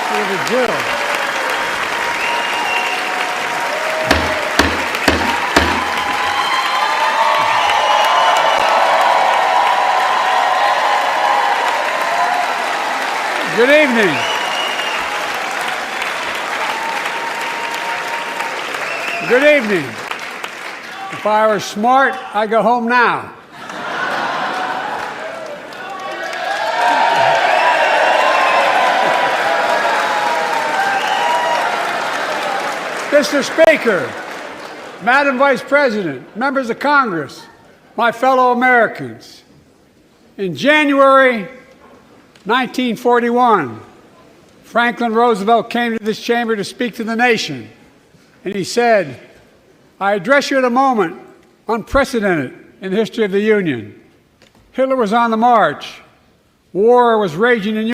Senator Jill. Good evening. Good evening. If I were smart, I'd go home now. Mr. Speaker, Madam Vice President, members of Congress, my fellow Americans, in January 1941, Franklin Roosevelt came to this chamber to speak to the nation, and he said, I address you at a moment unprecedented in the history of the Union. Hitler was on the march. War was raging in